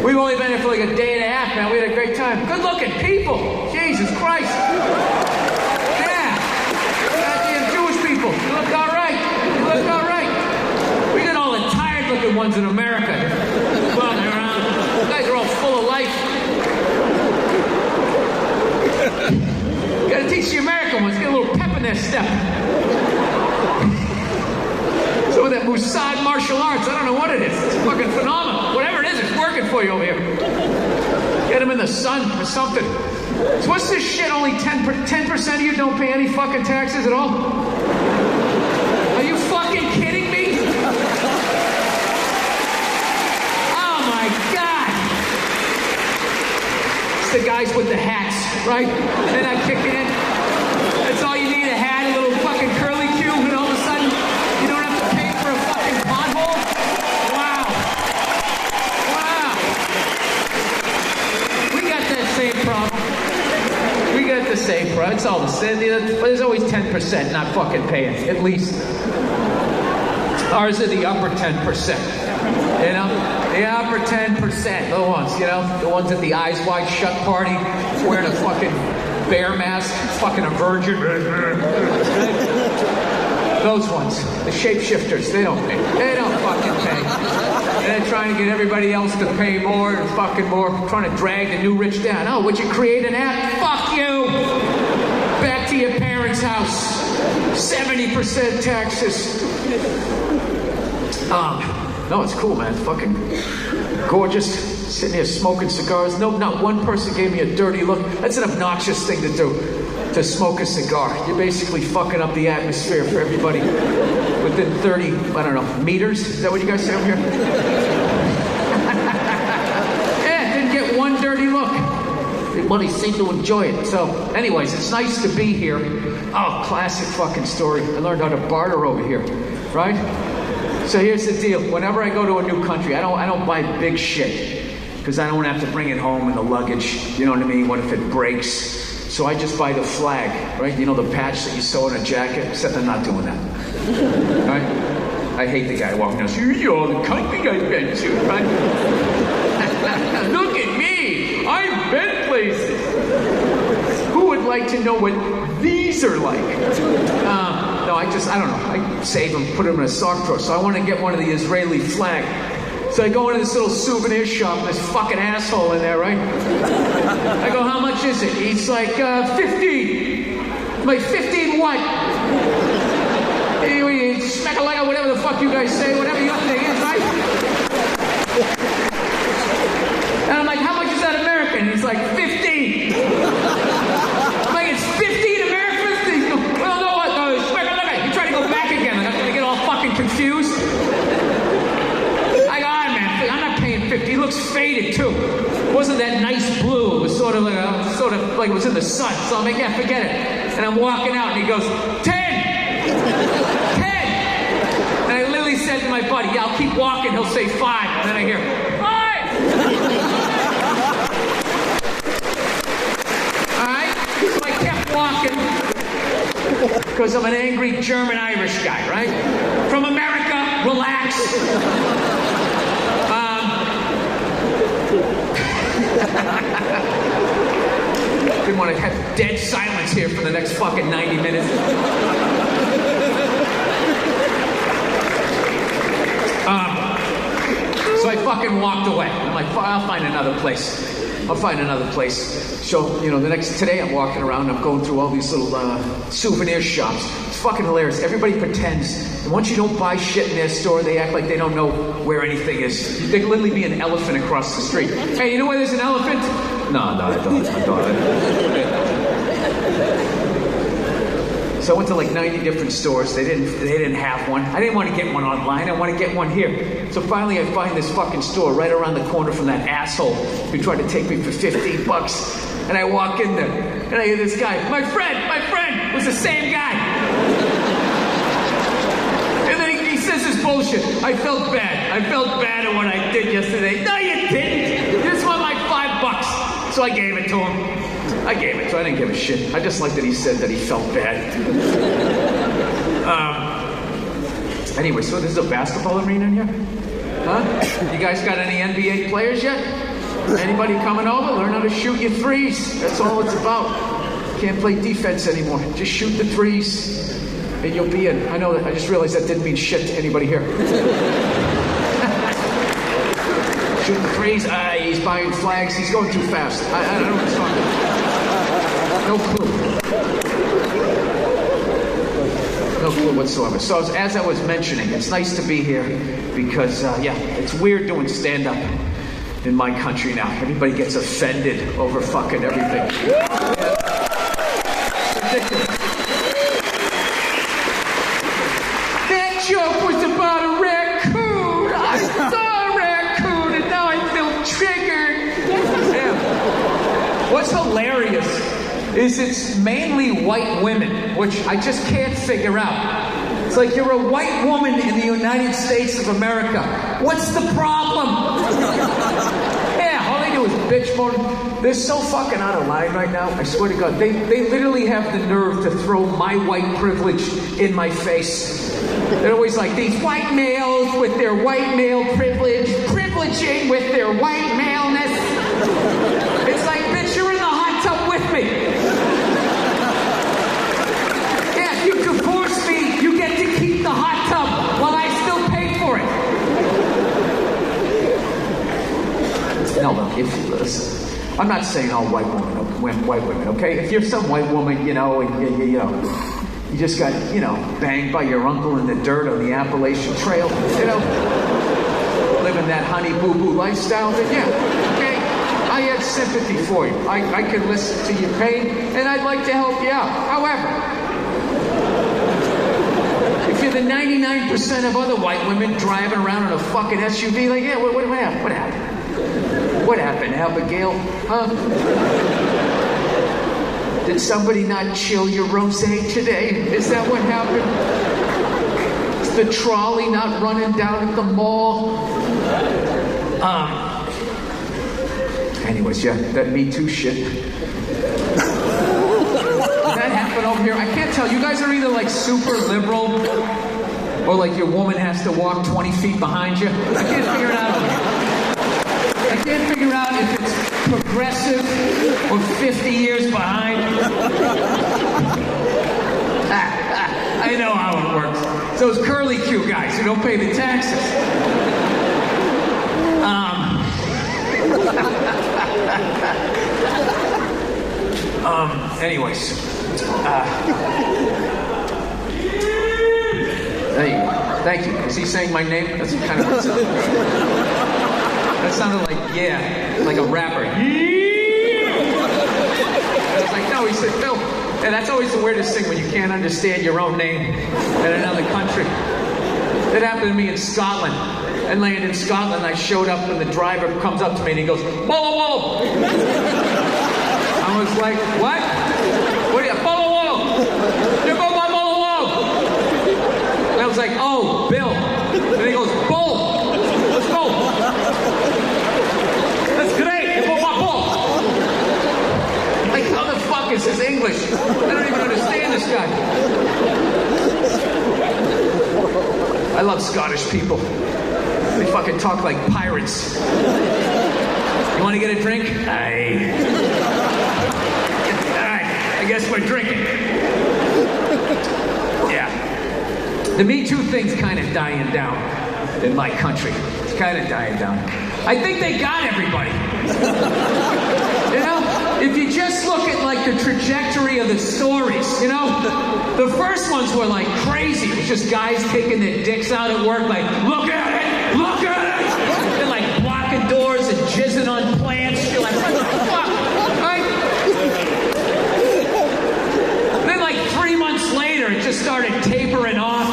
We've only been here for like a day and a half, man. We had a great time. Good looking people. Jesus Christ. Yeah. Goddamn Jewish people. You look all right. You look all right. We got all the tired looking ones in America. Running around. You guys are all full of life. You gotta teach the American ones. Get a little pep in their step. Some of that Mossad martial arts, I don't know what it is. It's fucking phenomenal. Whatever it is, it's working for you over here. Get them in the sun or something. So what's this shit? Only 10% of you don't pay any fucking taxes at all? Are you fucking kidding me? Oh my God. It's the guys with the hats, right? They're not kicking in. That's all you need, a hat, a little fucking curly Q, and all of a sudden you don't have to pay for a fucking pothole. Wow. Wow. We got that same problem. We got the same problem. It's all the same. There's always 10% not fucking paying, at least. Ours are the upper 10%. You know? The upper 10%. The ones, you know? The ones at the eyes wide shut party, wearing a fucking bear mask, fucking a virgin. Those ones, the shapeshifters, they don't pay. They don't fucking pay. And they're trying to get everybody else to pay more and fucking more, trying to drag the new rich down. Oh, would you create an app? Fuck you! Back to your parents' house. 70% taxes. No, it's cool, man. Fucking gorgeous. Sitting here smoking cigars. No, not one person gave me a dirty look. That's an obnoxious thing to do, to smoke a cigar. You're basically fucking up the atmosphere for everybody within 30, I don't know, meters? Is that what you guys say over here? Yeah, didn't get one dirty look. Everybody seemed to enjoy it. So, anyways, it's nice to be here. Oh, classic fucking story. I learned how to barter over here, right? So here's the deal. Whenever I go to a new country, I don't buy big shit. Because I don't have to bring it home in the luggage. You know what I mean? What if it breaks? So I just buy the flag, right? You know, the patch that you sew in a jacket? Except I'm not doing that. Right? I hate the guy walking down. You're the country I've been to, right? Look at me! I've been places! Who would like to know what these are like? No, I don't know. I save them, put them in a sock drawer. So I want to get one of the Israeli flag. So I go into this little souvenir shop, this fucking asshole in there, right? I go, how much is it? He's like, 15. I'm like, 15 what? Anyway, smack-a-lega, whatever the fuck you guys say, whatever your thing is, right? And I'm like, how much is that American? He's like, 15. I'm like, it's 15 American? He goes, well, no, what? Smack-a-lega. He tried to go back again. Like, I'm going to get all fucking confused. He looks faded too. It wasn't that nice blue. It was sort of like it was in the sun. So I'm like, yeah, forget it. And I'm walking out, and he goes, 10. 10. And I literally said to my buddy, yeah, I'll keep walking. He'll say 5. And then I hear 5. All right. So I kept walking because I'm an angry German-Irish guy, right? From America, relax. Didn't want to have dead silence here for the next fucking 90 minutes. So I fucking walked away. I'm like, I'll find another place. I'll find another place. So, you know, today I'm walking around, I'm going through all these little souvenir shops. It's fucking hilarious. Everybody pretends. And once you don't buy shit in their store, they act like they don't know where anything is. There could literally be an elephant across the street. Hey, you know where there's an elephant? No, I don't. So I went to like 90 different stores. They didn't have one. I didn't want to get one online. I want to get one here. So finally I find this fucking store right around the corner from that asshole who tried to take me for $15. And I walk in there and I hear this guy, my friend, it was the same guy. And then he says this bullshit. I felt bad at what I did yesterday. No, you didn't. You just want my $5. So I gave it to him. I didn't give a shit. I just liked that he said that he felt bad. Anyway, so this is a basketball arena in here? Huh? You guys got any NBA players yet? Anybody coming over, learn how to shoot your threes. That's all it's about. Can't play defense anymore. Just shoot the threes, and you'll be in. I know that. I just realized that didn't mean shit to anybody here. Shoot the threes. He's buying flags. He's going too fast. I don't know what he's talking about. No clue. No clue whatsoever. So as I was mentioning, it's nice to be here because, it's weird doing stand-up in my country now. Everybody gets offended over fucking everything. That joke was about a raccoon. I saw a raccoon and now I feel triggered. Yeah. What's hilarious is it's mainly white women, which I just can't figure out. It's like you're a white woman in the United States of America. What's the problem? Yeah, all they do is bitch moan. They're so fucking out of line right now. I swear to God. They literally have the nerve to throw my white privilege in my face. They're always like, these white males with their white male privilege, privileging with their white maleness. It's like, bitch, you're in the hot tub with me. Yeah, if you divorce me, you get to keep the hot tub while I still pay for it. No, look, if you listen. I'm not saying all white women, okay? If you're some white woman, you just got, banged by your uncle in the dirt on the Appalachian Trail, living that honey boo-boo lifestyle, then yeah, okay? I have sympathy for you. I can listen to your pain, and I'd like to help you out. However, if you're the 99% of other white women driving around in a fucking SUV, like, yeah, what happened? What happened? What happened, Abigail? Huh? Did somebody not chill your rosé today? Is that what happened? Is the trolley not running down at the mall? Anyways, yeah, that Me Too shit. Does that happen over here? I can't tell. You guys are either like super liberal or like your woman has to walk 20 feet behind you. I can't figure it out over here. I can't figure out if it's progressive or 50 years behind. I know how it works. Those curly Q guys who don't pay the taxes. Anyways. Thank you. Is he saying my name? That's kind of what it sounded like. That sounded like, like a rapper. I was like, no, he said Phil. And that's always the weirdest thing when you can't understand your own name in another country. That happened to me in Scotland. I landed in Scotland, I showed up and the driver comes up to me and he goes, "Bolo Wolo." I was like, what? What are you, Bolo Wolo? You go by Bolo Wolo. And I was like, oh, Bill. And he goes, Bull. Let's go. That's great. You go by Bull. Like, how the fuck is this English? I don't even understand this guy. I love Scottish people. They fucking talk like pirates. You want to get a drink? Aye. Alright, I guess we're drinking. Yeah. The Me Too thing's kind of dying down in my country. It's kind of dying down. I think they got everybody. If you just look at like the trajectory of the stories, the first ones were like crazy. It was just guys taking their dicks out at work, like, look at it! Look at it! They're like blocking doors and jizzing on plants. You're like, what the fuck? Right? Then like 3 months later, it just started tapering off.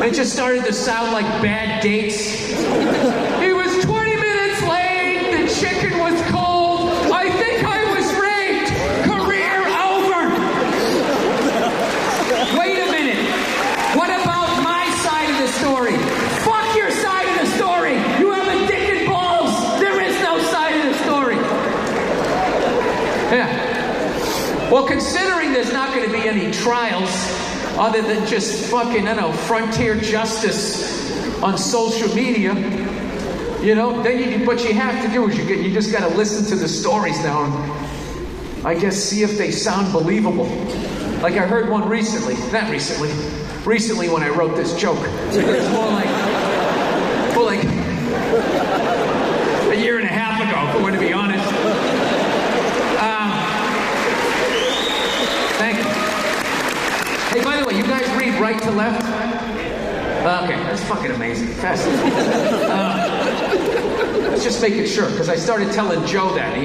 It just started to sound like bad dates. It was 20 minutes late. The chicken was cold. I think I was raped. Career over. Wait a minute. What about my side of the story? Fuck your side of the story. You have a dick and balls. There is no side of the story. Yeah. Well, considering there's not going to be any trials other than just fucking, frontier justice on social media, You know, then what you have to do is you just got to listen to the stories now and I guess see if they sound believable. Like I heard one recently when I wrote this joke. It's more like a year and a half ago, if we're to be honest. Thank you. Hey, by the way, you guys read right to left? Okay, that's fucking amazing. Fascinating. Let's just make it sure, because I started telling Joe that.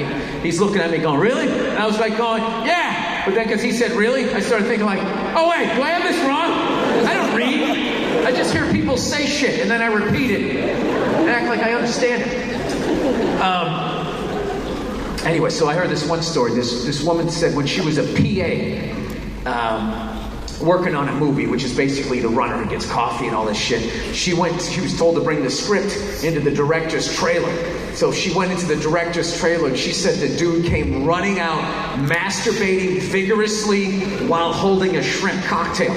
He's looking at me going, really? And I was like going, yeah. But then because he said, really? I started thinking like, oh wait, do I have this wrong? I don't read. I just hear people say shit, and then I repeat it and act like I understand it. Anyway, so I heard this one story. This woman said when she was a PA, working on a movie, which is basically the runner who gets coffee and all this shit. She was told to bring the script into the director's trailer. So she went into the director's trailer and she said the dude came running out, masturbating vigorously while holding a shrimp cocktail.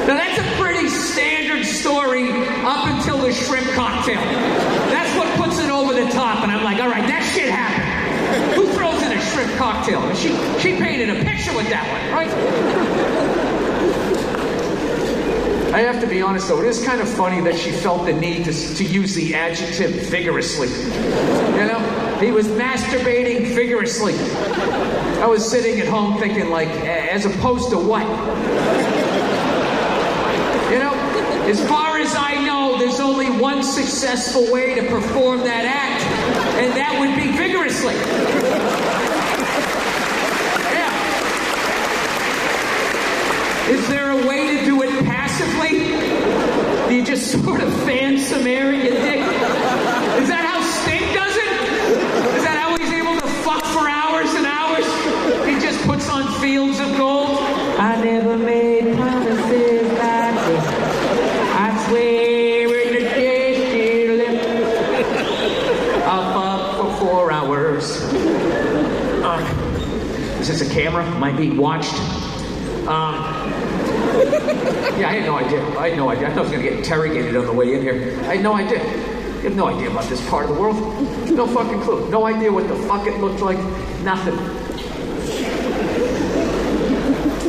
Now that's a pretty standard story up until the shrimp cocktail. That's what puts it over the top. And I'm like, all right, that shit happened. Who throws in a shrimp cocktail? And she painted a picture with that one, right? I have to be honest though, it is kind of funny that she felt the need to use the adjective vigorously. You know? He was masturbating vigorously. I was sitting at home thinking like, as opposed to what? You know, as far as I know, there's only one successful way to perform that act, and that would be vigorously. Yeah. Is there a way to do it passively? Do you just sort of fan some air in your dick? Is that how Sting does it? Is that how he's able to fuck for hours and hours? He just puts on Fields of Gold. I never made promises like this. I swear in the day I'll fuck for 4 hours. Is this a camera? Am I being watched? Yeah, I had no idea. I thought I was going to get interrogated on the way in here. I had no idea. You have no idea about this part of the world. No fucking clue. No idea what the fuck it looked like. Nothing.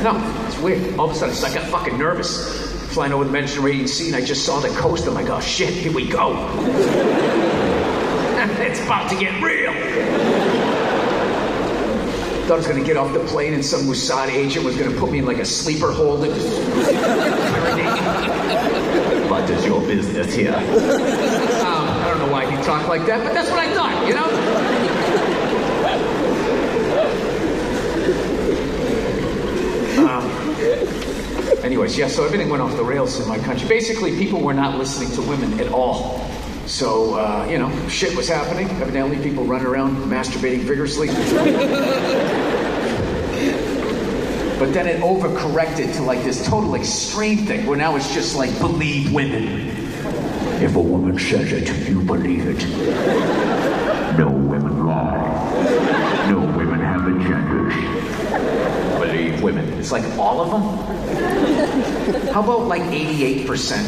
No, it's weird. All of a sudden, I got fucking nervous. Flying over the Mediterranean Sea, and I just saw the coast. I'm like, oh shit, here we go. It's about to get real. Thought I was going to get off the plane and some Mossad agent was going to put me in like a sleeper hold and just what is your business here? I don't know why he talked like that, but that's what I thought, you know? Anyways, yeah, so everything went off the rails in my country. Basically, people were not listening to women at all. So, you know, shit was happening. Evidently, people run around masturbating vigorously. But then it overcorrected to like this total extreme thing, where now it's just like, believe women. If a woman says it, you believe it. No women lie. No women have agendas. Believe women. It's like all of them? How about like 88%?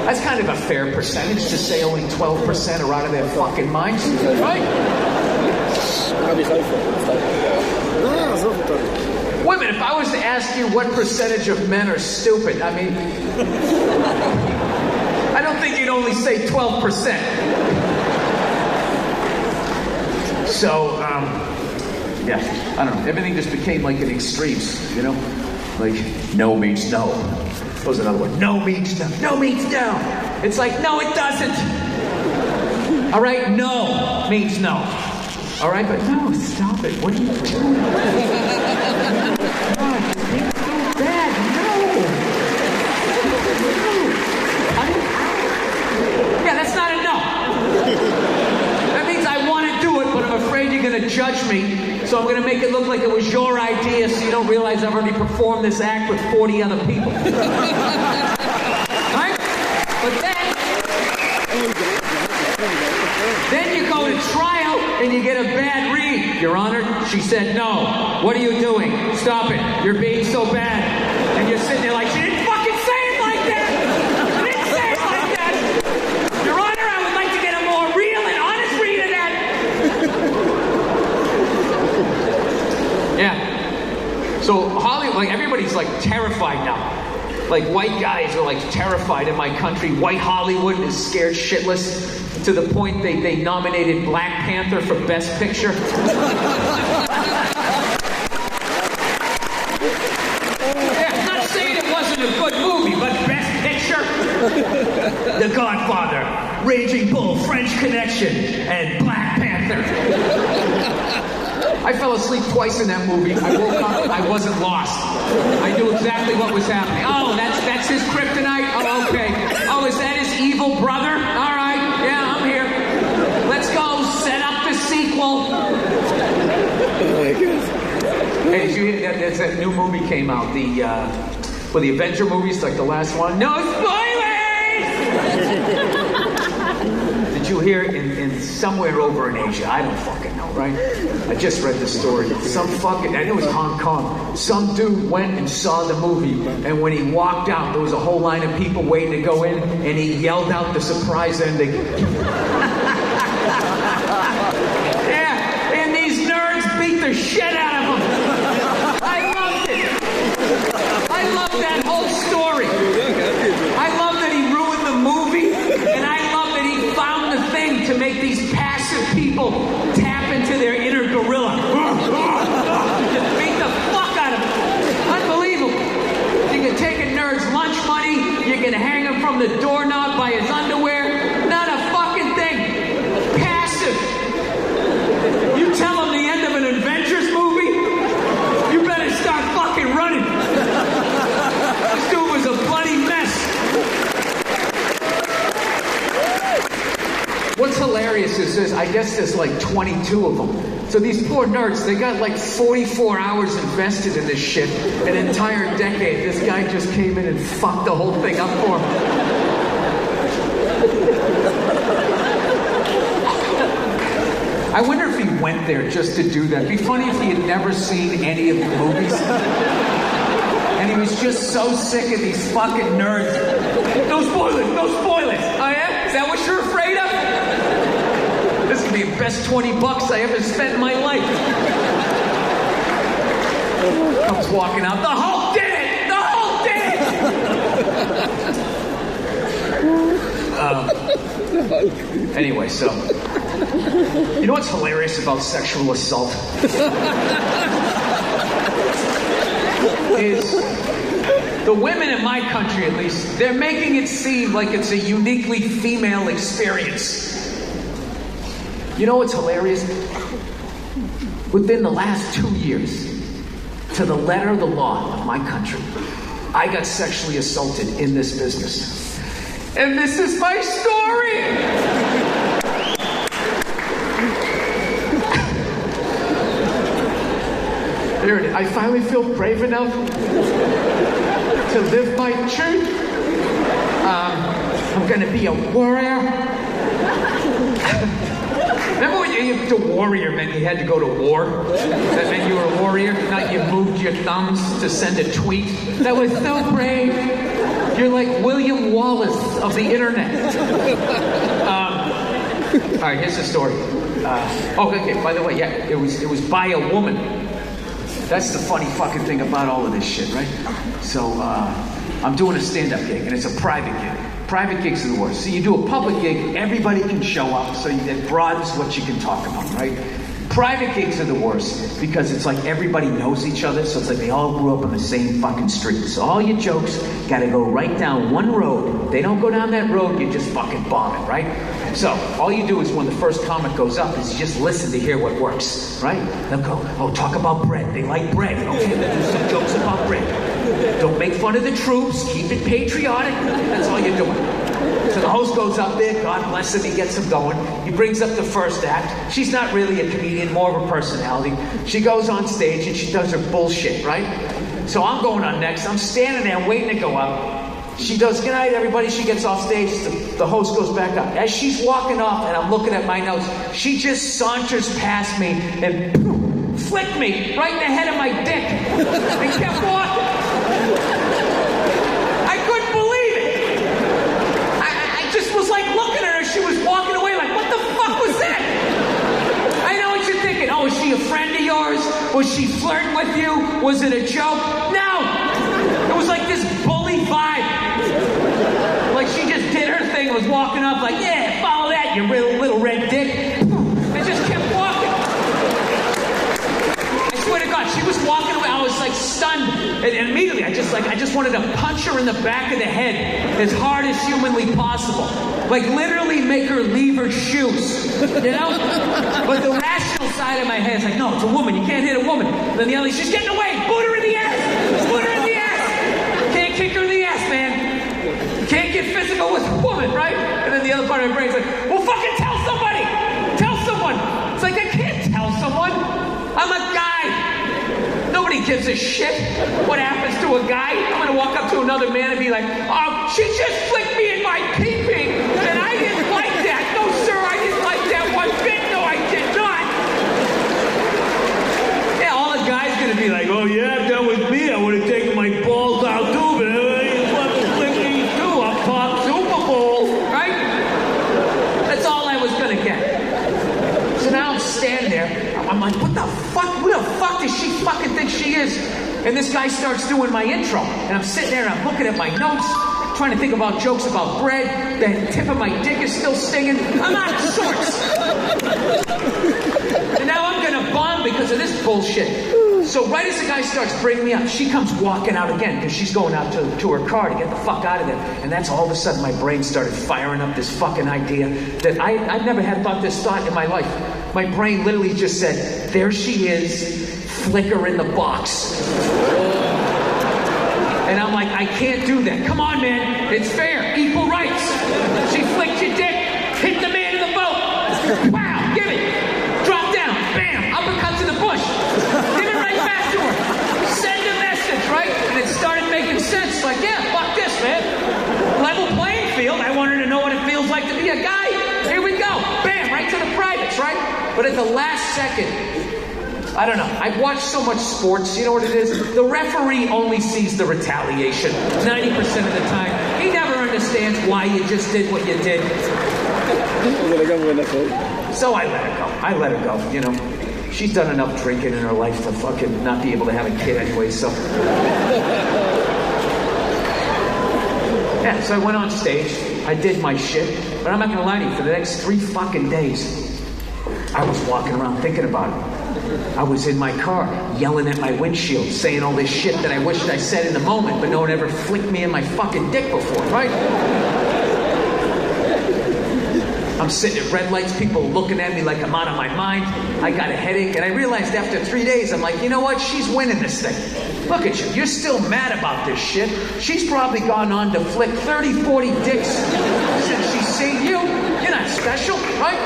That's kind of a fair percentage to say only 12% are out of their fucking minds, right? Women, if I was to ask you what percentage of men are stupid, I mean, I don't think you'd only say 12%. So, yeah, I don't know. Everything just became like in extremes, you know? Like, no means no. What was another one? No means no. No means no. It's like, no, it doesn't. All right, no means no. All right, but no, stop it. What are you doing? God, it's so bad. No. Yeah, that's not a no. That means I want to do it, but I'm afraid you're going to judge me. So I'm going to make it look like it was your idea so you don't realize I've already performed this act with 40 other people. Right? But then you go to trial and you get a bad read. Your Honor, she said no. What are you doing? Stop it. You're being so bad. And you're sitting there like, she didn't fucking like terrified now. Like white guys are like terrified in my country. White Hollywood is scared shitless to the point they nominated Black Panther for Best Picture. Yeah, I'm not saying it wasn't a good movie, but Best Picture? The Godfather, Raging Bull, French Connection, and Black Panther. I fell asleep twice in that movie. I woke up, I wasn't lost. I knew exactly what was happening. Oh, that's his kryptonite? Oh, okay. Oh, is that his evil brother? All right, yeah, I'm here. Let's go set up the sequel. Oh my God. Hey, did you hear that new movie came out? The Avenger movies, like the last one? No spoilers! Did you hear in somewhere over in Asia? I don't fucking know, right? I just read the story. Some fucking, I know it was Hong Kong. Some dude went and saw the movie, and when he walked out, there was a whole line of people waiting to go in, and he yelled out the surprise ending. Yeah, and these nerds beat the shit out of him. I loved it. I love that whole story. I love that he ruined the movie, and I love that he found the thing to make these passive people tap into their inner gorilla. Just beat the fuck out of him. Unbelievable. You can take a nerd's lunch money, you can hang him from the doorknob by his underwear. Not a fucking thing. Passive. You tell him the end of an Avengers movie, you better start fucking running. This dude was a bloody mess. What's hilarious is I guess there's like 22 of them. So these poor nerds, they got like 44 hours invested in this shit. An entire decade. This guy just came in and fucked the whole thing up for him. I wonder if he went there just to do that. It'd be funny if he had never seen any of the movies. And he was just so sick of these fucking nerds. No spoilers, no spoilers. Oh yeah? Is that what you're afraid of? This could be the best $20 I ever spent in my life. Comes walking out. The Hulk did it! The Hulk did it! Anyway, so you know what's hilarious about sexual assault? Is the women in my country, at least, they're making it seem like it's a uniquely female experience. You know what's hilarious? Within the last 2 years, to the letter of the law of my country, I got sexually assaulted in this business. And this is my story! Here it is. I finally feel brave enough to live my truth. I'm gonna be a warrior. Remember when the warrior meant you had to go to war? That meant you were a warrior, not you moved your thumbs to send a tweet? That was so brave. You're like William Wallace of the internet. All right, here's the story. Okay, by the way, yeah, it was by a woman. That's the funny fucking thing about all of this shit, right? So, I'm doing a stand-up gig, and it's a private gig. Private gigs are the worst. So you do a public gig, everybody can show up, so it broadens what you can talk about, right? Private gigs are the worst, because it's like everybody knows each other, so it's like they all grew up on the same fucking street. So all your jokes gotta go right down one road. They don't go down that road, you just fucking bomb it, right? So all you do is when the first comic goes up is you just listen to hear what works, right? They'll go, oh, talk about bread. They like bread. Okay, we'll do some jokes about bread. Don't make fun of the troops. Keep it patriotic. That's all you're doing. So the host goes up there, God bless him, he gets him going. He brings up the first act. She's not really a comedian, more of a personality. She goes on stage and she does her bullshit, right? So I'm going on next. I'm standing there waiting to go up. She does, good night, everybody. She gets off stage. The host goes back up. As she's walking off, and I'm looking at my notes, she just saunters past me and poof, flicked me right in the head of my dick and kept walking. I couldn't believe it. I just was like looking at her. She was walking away like, what the fuck was that? I know what you're thinking. Oh, is she a friend of yours? Was she flirting with you? Was it a joke? No. walking up like, yeah, follow that, you little red dick. I just kept walking. I swear to God, she was walking away. I was like stunned, and immediately I just wanted to punch her in the back of the head as hard as humanly possible. Like literally make her leave her shoes, you know? But the rational side of my head is like, no, it's a woman. You can't hit a woman. And then the other, she's getting away. Boot her in the ass. Boot her in the ass. Can't kick her in the ass, man. Can't get physical with a woman, right? And then the other part of my brain's like, well, fucking tell somebody. Tell someone. It's like, I can't tell someone. I'm a guy. Nobody gives a shit what happens to a guy. I'm going to walk up to another man and be like, oh, she just flicked me in my pee-pee, and I didn't like that. No, sir, I didn't like that one bit. No, I did not. Yeah, all the guy's going to be like, oh, yeah, if that was me, I would have taken my balls out too, but I ain't fucking flicking too. I'm pop Super Bowl, right? That's all I was going to get. So now I'm standing there. I'm like, what the fuck? Who the fuck does she fucking think she is? And this guy starts doing my intro. And I'm sitting there and I'm looking at my notes, trying to think about jokes about bread. The tip of my dick is still stinging. I'm out of sorts. And now I'm going to bomb because of this bullshit. So right as the guy starts bringing me up, she comes walking out again because she's going out to her car to get the fuck out of there. And that's all of a sudden my brain started firing up this fucking idea that I've never had this thought in my life. My brain literally just said, there she is, flick her in the box. And I'm like, I can't do that. Come on, man. It's fair. Equal rights. She flicked your dick. Hit the man in the boat. Wow. Give it. Drop down. Bam. Uppercut to the bush. Give it right back to her. Send a message, right? And it started making sense. Like, yeah, fuck this, man. Level playing field. I want her to know what it feels like to be a guy. Here we go. Bam. Right to the privates, right? But at the last second, I don't know. I've watched so much sports. You know what it is? The referee only sees the retaliation 90% of the time. He never understands why you just did what you did. So I let her go. You know, she's done enough drinking in her life to fucking not be able to have a kid anyway. So yeah. So I went on stage. I did my shit. But I'm not gonna lie to you. For the next 3 fucking days, I was walking around thinking about it. I was in my car, yelling at my windshield, saying all this shit that I wished I said in the moment, but no one ever flicked me in my fucking dick before, right? I'm sitting at red lights, people looking at me like I'm out of my mind. I got a headache, and I realized after 3 days, I'm like, you know what? She's winning this thing. Look at you. You're still mad about this shit. She's probably gone on to flick 30, 40 dicks since she's seen you. You're not special, right?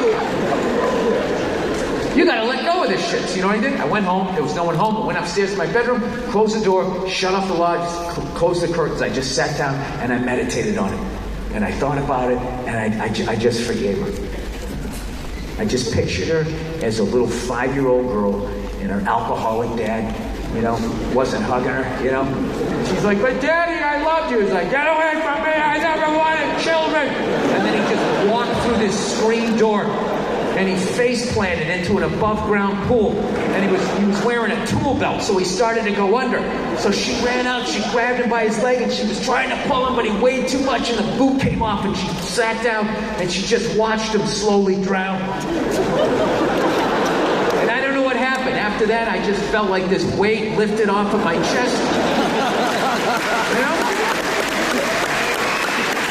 You gotta let go of this shit. So you know what I did? I went home. There was no one home. I went upstairs to my bedroom, closed the door, shut off the lights, closed the curtains. I just sat down and I meditated on it. And I thought about it, and I just forgave her. I just pictured her as a little 5-year-old girl, and her alcoholic dad, you know, wasn't hugging her, you know. And she's like, but Daddy, I loved you. He's like, get away from me. I never wanted children. And then he just walked through this screen door. And he face planted into an above ground pool. And he was wearing a tool belt, so he started to go under. So she ran out, she grabbed him by his leg, and she was trying to pull him, but he weighed too much, and the boot came off, and she sat down, and she just watched him slowly drown. And I don't know what happened. After that, I just felt like this weight lifted off of my chest. You know?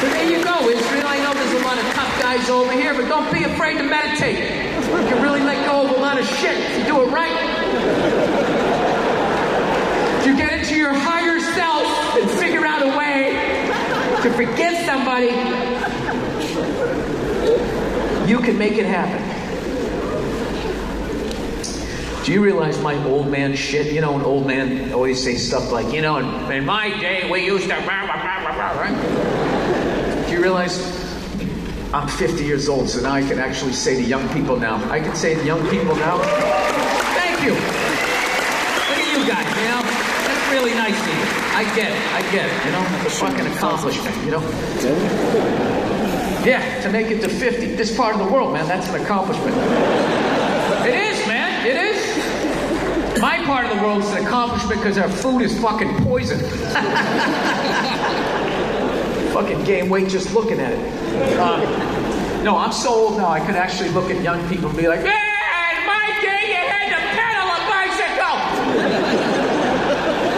So there you go, Israel. I know there's a lot of tough guys over here, but don't be afraid to meditate. You can really let go of a lot of shit if you do it right. If you get into your higher self and figure out a way to forget somebody, you can make it happen. Do you realize my old man shit? You know, an old man always say stuff like, you know, in my day we used to blah, blah, blah, blah, blah, right? Do you realize I'm 50 years old, so now I can actually say to young people now. I can say to young people now, thank you. Look at you guys, you know? That's really nice of you. I get it, you know? It's a fucking accomplishment, you know? Yeah, to make it to 50. This part of the world, man, that's an accomplishment. It is, man, it is. My part of the world is an accomplishment because our food is fucking poison. Fucking gain weight just looking at it. No, I'm so old now, I could actually look at young people and be like, "Man, my day you had to pedal a bicycle!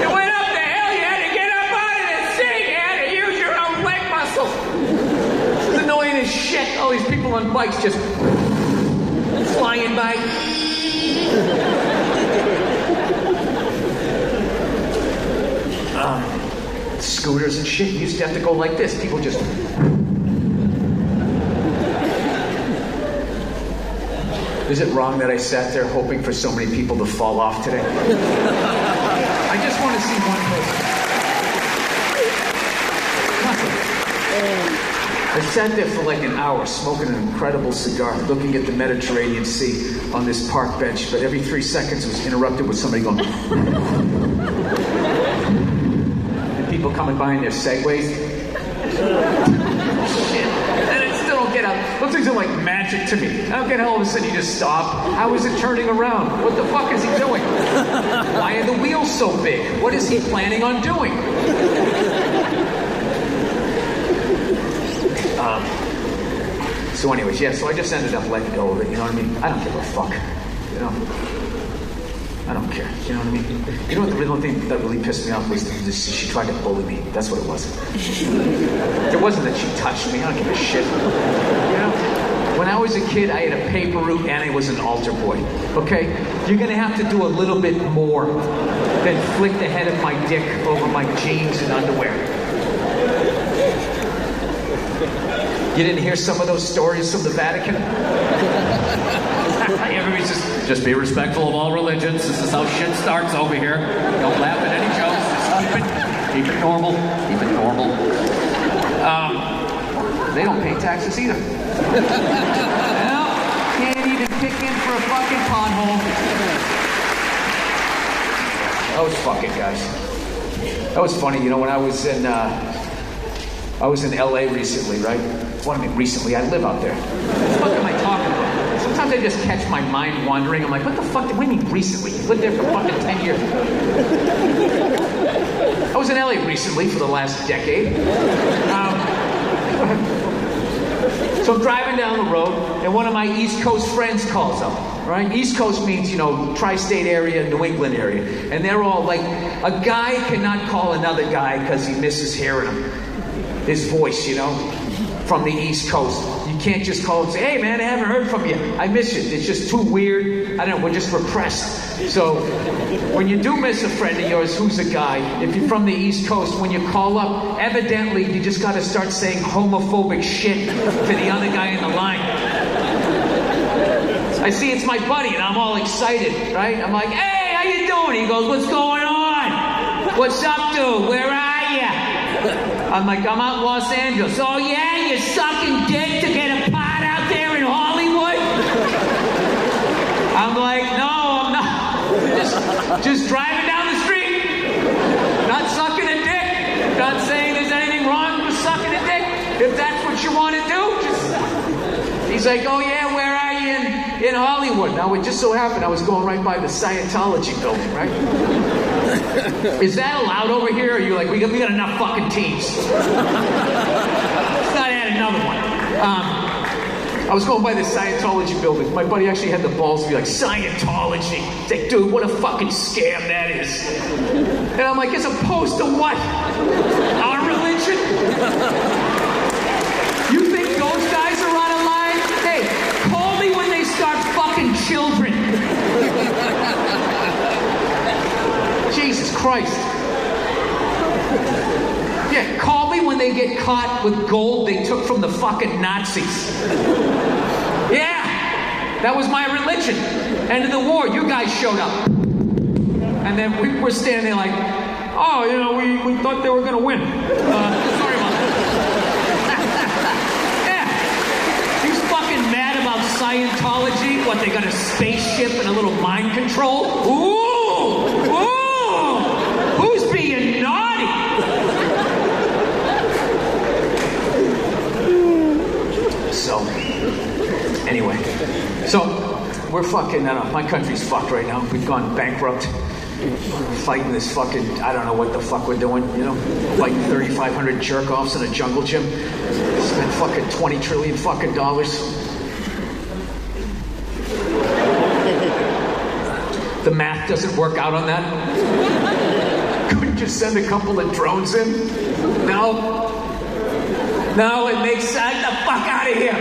You went up the hill, you had to get up out of the seat, you had to use your own leg muscle." It's annoying as shit, all these people on bikes just flying by. Scooters and shit, you used to have to go like this. People just... Is it wrong that I sat there hoping for so many people to fall off today? I just want to see one person. I sat there for like an hour smoking an incredible cigar, looking at the Mediterranean Sea on this park bench, but every 3 seconds was interrupted with somebody going... and people coming by in their Segways. Shit. And I still don't get out. Those things are like magic to me. I don't get how all of a sudden you just stop. How is it turning around? What the fuck is he doing? Why are the wheels so big? What is he planning on doing? So anyways, yeah, so I just ended up letting go of it, you know what I mean? I don't give a fuck, you know? I don't care, you know what I mean? You know what the real thing that really pissed me off was she tried to bully me. That's what it was. It wasn't that she touched me. I don't give a shit. You know? When I was a kid, I had a paper route and I was an altar boy, okay? You're gonna have to do a little bit more than flick the head of my dick over my jeans and underwear. You didn't hear some of those stories from the Vatican? Everybody's just be respectful of all religions. This is how shit starts over here. Don't laugh at any jokes. Just keep it normal. Keep it normal. They don't pay taxes either. Well, can't even kick in for a fucking pothole. That was fucking, guys. That was funny. You know, when I was in LA recently, right? What I mean, recently, I live out there. What the fuck am I talking about? Sometimes I just catch my mind wandering. I'm like, what the fuck? What do you mean recently? You lived there for fucking 10 years. I was in LA recently for the last decade. So I'm driving down the road, and one of my East Coast friends calls up, right? East Coast means, you know, tri-state area, New England area. And they're all like, a guy cannot call another guy because he misses hearing him. His voice, you know, from the East Coast. You can't just call and say, "Hey man, I haven't heard from you. I miss you." It's just too weird. I don't know, we're just repressed. So when you do miss a friend of yours who's a guy, if you're from the East Coast, when you call up, evidently you just gotta start saying homophobic shit to the other guy in the line. I see it's my buddy and I'm all excited, right? I'm like, "Hey, how you doing?" He goes, "What's going on? What's up, dude? Where are you?" I'm like, "I'm out in Los Angeles." "Oh yeah, you're sucking dick to get a pot out there in Hollywood?" I'm like, "No, I'm not. Just driving down the street. Not sucking a dick. Not saying there's anything wrong with sucking a dick. If that's what you want to do, just..." He's like, "Oh yeah, where are you in Hollywood?" Now, it just so happened I was going right by the Scientology building, right? Is that allowed over here? Or are you like, we got enough fucking teams? Let's not add another one. I was going by the Scientology building. My buddy actually had the balls to be like, "Scientology." He's like, "Dude, what a fucking scam that is." And I'm like, as opposed to what? Our religion? You think those guys are out of line? Hey, call me when they start fucking children. Jesus Christ. Yeah, call me when they get caught with gold they took from the fucking Nazis. Yeah, that was my religion. End of the war, you guys showed up. And then we were standing there like, "Oh, you know, we thought they were going to win. Sorry about that." Yeah. He's fucking mad about Scientology. What, they got a spaceship and a little mind control? Ooh! Ooh! Who's being naughty? So, anyway. So, we're fucking, my country's fucked right now. We've gone bankrupt. fighting this fucking, I don't know what the fuck we're doing, you know? Fighting 3,500 jerk-offs in a jungle gym. Spent fucking $20 trillion fucking dollars. The math doesn't work out on that. Couldn't just send a couple of drones in? No, it makes sense. Get the fuck out of here.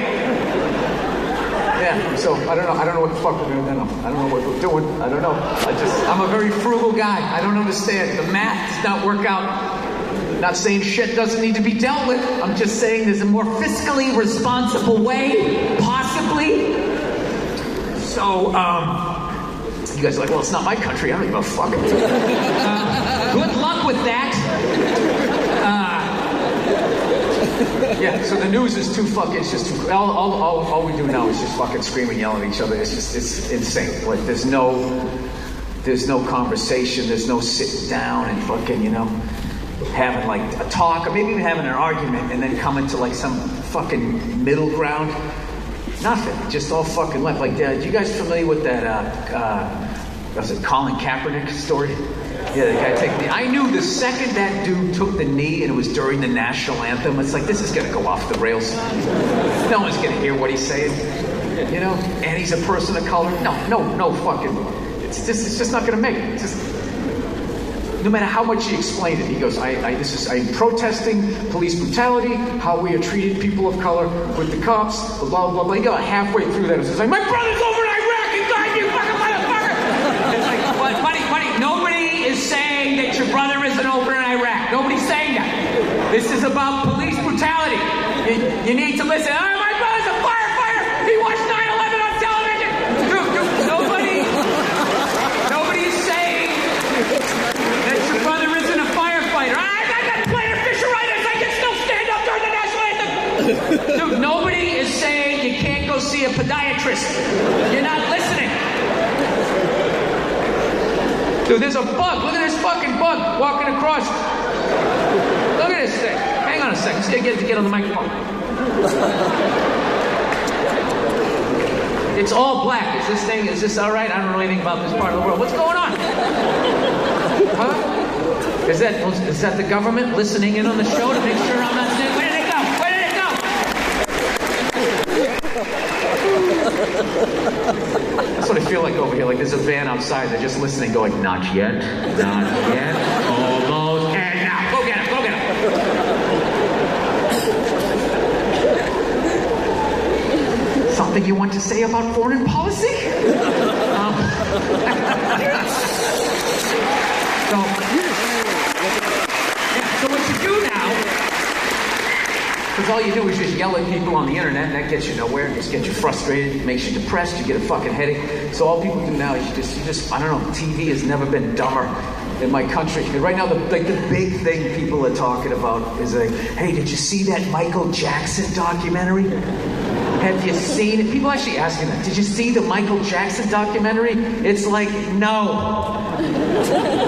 Yeah, so I don't know what the fuck we're doing. I don't know what we're doing. I don't know. I'm a very frugal guy. I don't understand. The math does not work out. Not saying shit doesn't need to be dealt with. I'm just saying there's a more fiscally responsible way, possibly. So, you guys are like, well, it's not my country. I don't give a fuck. Good luck with that. Yeah, so the news is too fucking, it's just too, all we do now is just fucking scream and yell at each other. It's insane. Like, there's no conversation, there's no sitting down and fucking, you know, having like a talk, or maybe even having an argument and then coming to like some fucking middle ground. Nothing, just all fucking left. Like, you guys familiar with that, was it Colin Kaepernick story? Yeah, the guy taking the knee. I knew the second that dude took the knee and it was during the national anthem, it's like, this is going to go off the rails. No one's going to hear what he's saying. You know? And he's a person of color. No fucking. It's just not going to make it. It's just, no matter how much he explained it, he goes, I'm protesting police brutality, how we are treating people of color with the cops, blah, blah, blah. He got halfway through that. It's like, my brother's over in Iraq, and God, you fucking motherfucker! It's like, buddy, nobody is saying that your brother isn't over in Iraq. Nobody's saying that. This is about police brutality. You need to listen. Oh, my brother's a firefighter. He watched 9/11 on television. Dude, nobody is saying that your brother isn't a firefighter. I got player Fisher-itis. I can still stand up during the national anthem. Dude, nobody is saying you can't go see a podiatrist. You're not listening. Dude, there's a bug. Look at this fucking bug walking across. Look at this thing. Hang on a second. Just gotta get on the microphone. It's all black. Is this all right? I don't know anything about this part of the world. What's going on? Huh? Is that the government listening in on the show to make sure I'm not saying, where did it go? Where did it go? That's what I feel like over here. Like there's a van outside. They're just listening, going, not yet, almost, and now. Go get him. Something you want to say about foreign policy? So what you do now, because all you do is just yell at people on the internet, and that gets you nowhere. It just gets you frustrated, it makes you depressed, you get a fucking headache. So all people do now is you just I don't know, TV has never been dumber in my country. And right now, the big thing people are talking about is like, hey, did you see that Michael Jackson documentary? Have you seen it? People actually asking that. Did you see the Michael Jackson documentary? It's like, no.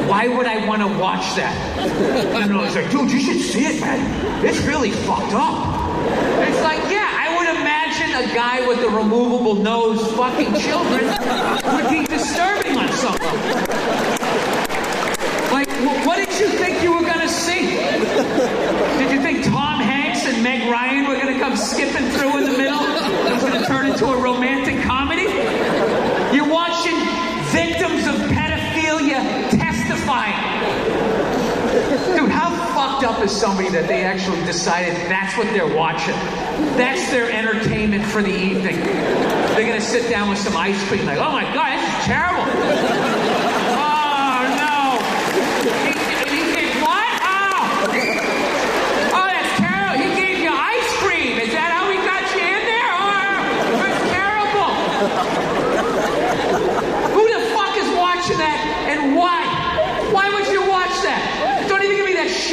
Why would I want to watch that? I don't know. It's like, dude, you should see it, man. It's really fucked up. It's like, yeah, I would imagine a guy with a removable nose fucking children would be disturbing on some level. Like, what did you think you were going to see? Did you think Tom Hanks and Meg Ryan were going to come skipping through in the middle? It was going to turn into a romantic comedy? You're watching victims of pedophilia testifying. Dude, how fucked up is somebody that they actually decided that's what they're watching? That's their entertainment for the evening. They're going to sit down with some ice cream like, oh my God, this is terrible.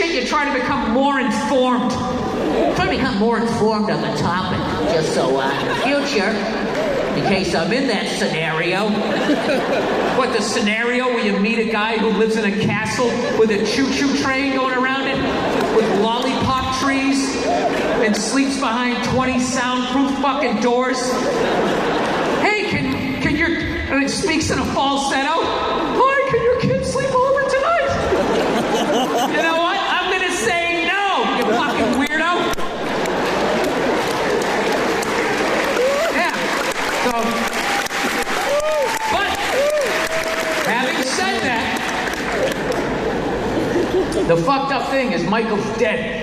You're trying to become more informed. I'm trying to become more informed on the topic, just so in the future, in case I'm in that scenario. What, the scenario where you meet a guy who lives in a castle with a choo-choo train going around it, with lollipop trees, and sleeps behind 20 soundproof fucking doors? Hey, can you... And it speaks in a falsetto. Hi, can your kids sleep over tonight? You know what? I'm going to say no, you fucking weirdo. Yeah. So, but, having said that, the fucked up thing is Michael's dead.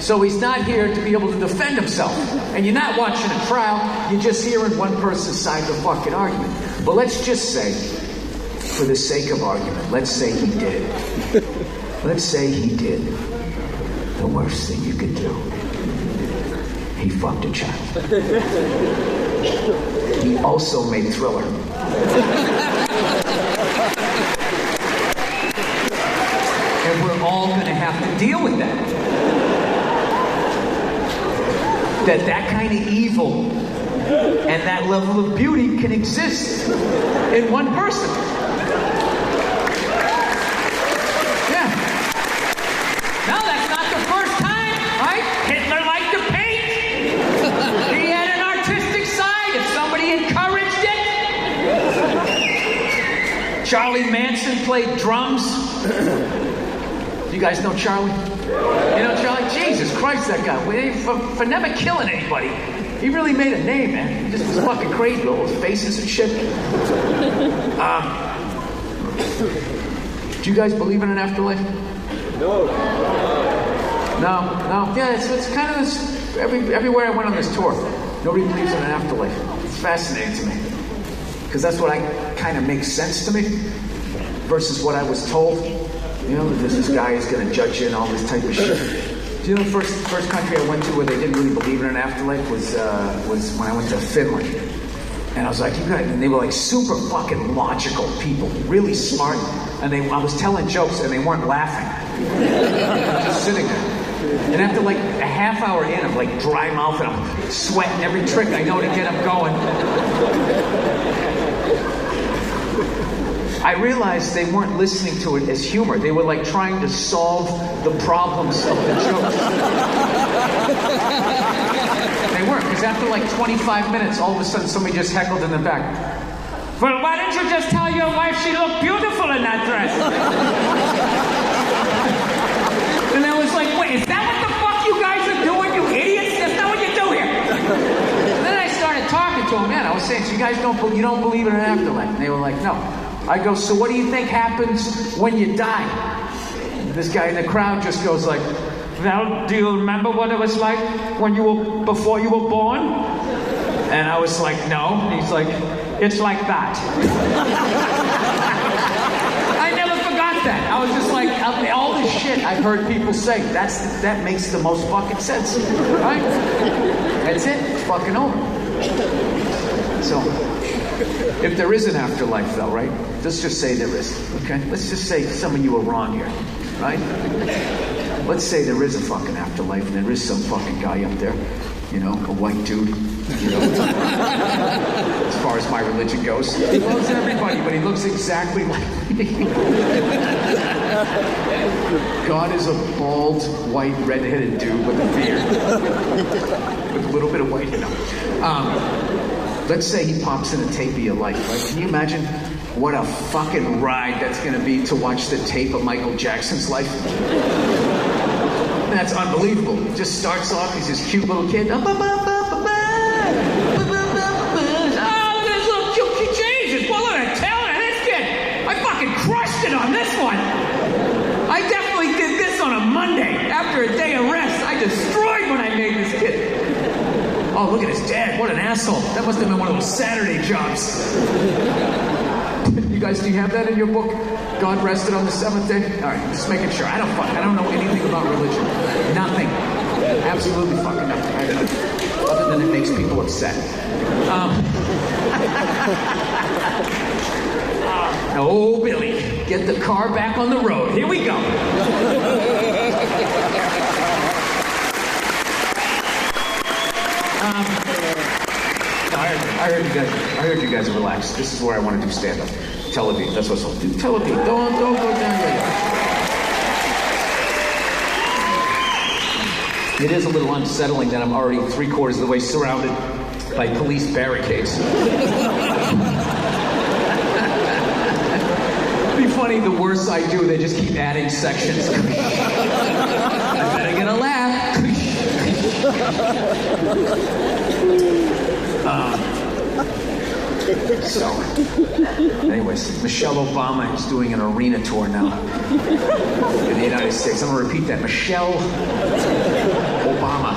So he's not here to be able to defend himself. And you're not watching a trial, you're just hearing one person's side of the fucking argument. But let's just say, for the sake of argument, let's say he did. Let's say he did. The worst thing you could do. He fucked a child. He also made Thriller. And we're all going to have to deal with that. That kind of evil and that level of beauty can exist in one person. Yeah. No, that's not the first time, right? Hitler liked to paint. He had an artistic side if somebody encouraged it. Charlie Manson played drums. You guys know Charlie? You know Charlie? Jesus Christ, that guy. For never killing anybody. He really made a name, man. He just was fucking crazy with all those faces and shit. Do you guys believe in an afterlife? No. No? Yeah, it's kind of this... Everywhere I went on this tour, nobody believes in an afterlife. It's fascinating to me. Because that's what kind of makes sense to me versus what I was told. You know, that this guy is going to judge you and all this type of shit. Do you know the first country I went to where they didn't really believe in an afterlife was when I went to Finland. And I was like, you guys, and they were like super fucking logical people, really smart. And I was telling jokes and they weren't laughing. Just sitting there. And after like a half hour in of like dry mouth and I'm sweating every trick I know to get them going, I realized they weren't listening to it as humor. They were like trying to solve the problems of the jokes. They weren't, because after like 25 minutes, all of a sudden somebody just heckled in the back. Well, why didn't you just tell your wife she looked beautiful in that dress? And I was like, wait, is that what the fuck you guys are doing, you idiots? That's not what you do here. And then I started talking to them, man. I was saying, so you guys don't believe in an afterlife? And they were like, no. I go, so what do you think happens when you die? And this guy in the crowd just goes like, well, do you remember what it was like before you were born? And I was like, no. And he's like, it's like that. I never forgot that. I was just like, all this shit I've heard people say, that makes the most fucking sense, right? That's it. It's fucking over. So, if there is an afterlife, though, right? Let's just say there is, okay? Let's just say some of you are wrong here, right? Let's say there is a fucking afterlife and there is some fucking guy up there, you know, a white dude, you know, as far as my religion goes. He loves everybody, but he looks exactly like me. God is a bald, white, red-headed dude with a beard. With a little bit of white, you know. Let's say he pops in a tape of your life, right? Can you imagine what a fucking ride that's going to be to watch the tape of Michael Jackson's life? That's unbelievable. It just starts off, he's this cute little kid. Oh, look at this little cute changes. Well, look at that talent of this kid. I fucking crushed it on this one. I definitely did this on a Monday. After a day of rest, I destroyed when I made this kid. Oh, look at his dad. What an asshole. That must have been one of those Saturday jobs. You guys, do you have that in your book? God rested on the seventh day? All right, just making sure. I don't know anything about religion. Nothing. Absolutely fucking nothing. Other than it makes people upset. Oh, Billy, get the car back on the road. Here we go. I heard you guys are relaxed. This is where I want to do stand-up. Tel Aviv, that's what I'll do. Tel Aviv, don't go down there. It is a little unsettling that I'm already 3/4 of the way surrounded by police barricades. It'd be funny, the worse I do, they just keep adding sections. I better get a laugh. So, anyways, Michelle Obama is doing an arena tour now in the United States. I'm going to repeat that. Michelle Obama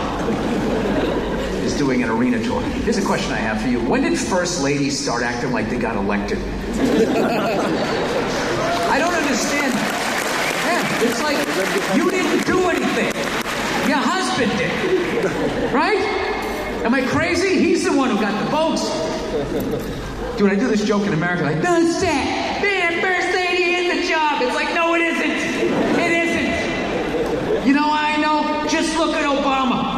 is doing an arena tour. Here's a question I have for you. When did first ladies start acting like they got elected? I don't understand. Yeah, it's like you didn't do anything. Your husband did. Right? Am I crazy? He's the one who got the votes. Dude, I do this joke in America, like, that's that. Man, first lady in the job. It's like, no, it isn't. It isn't. You know why I know? Just look at Obama.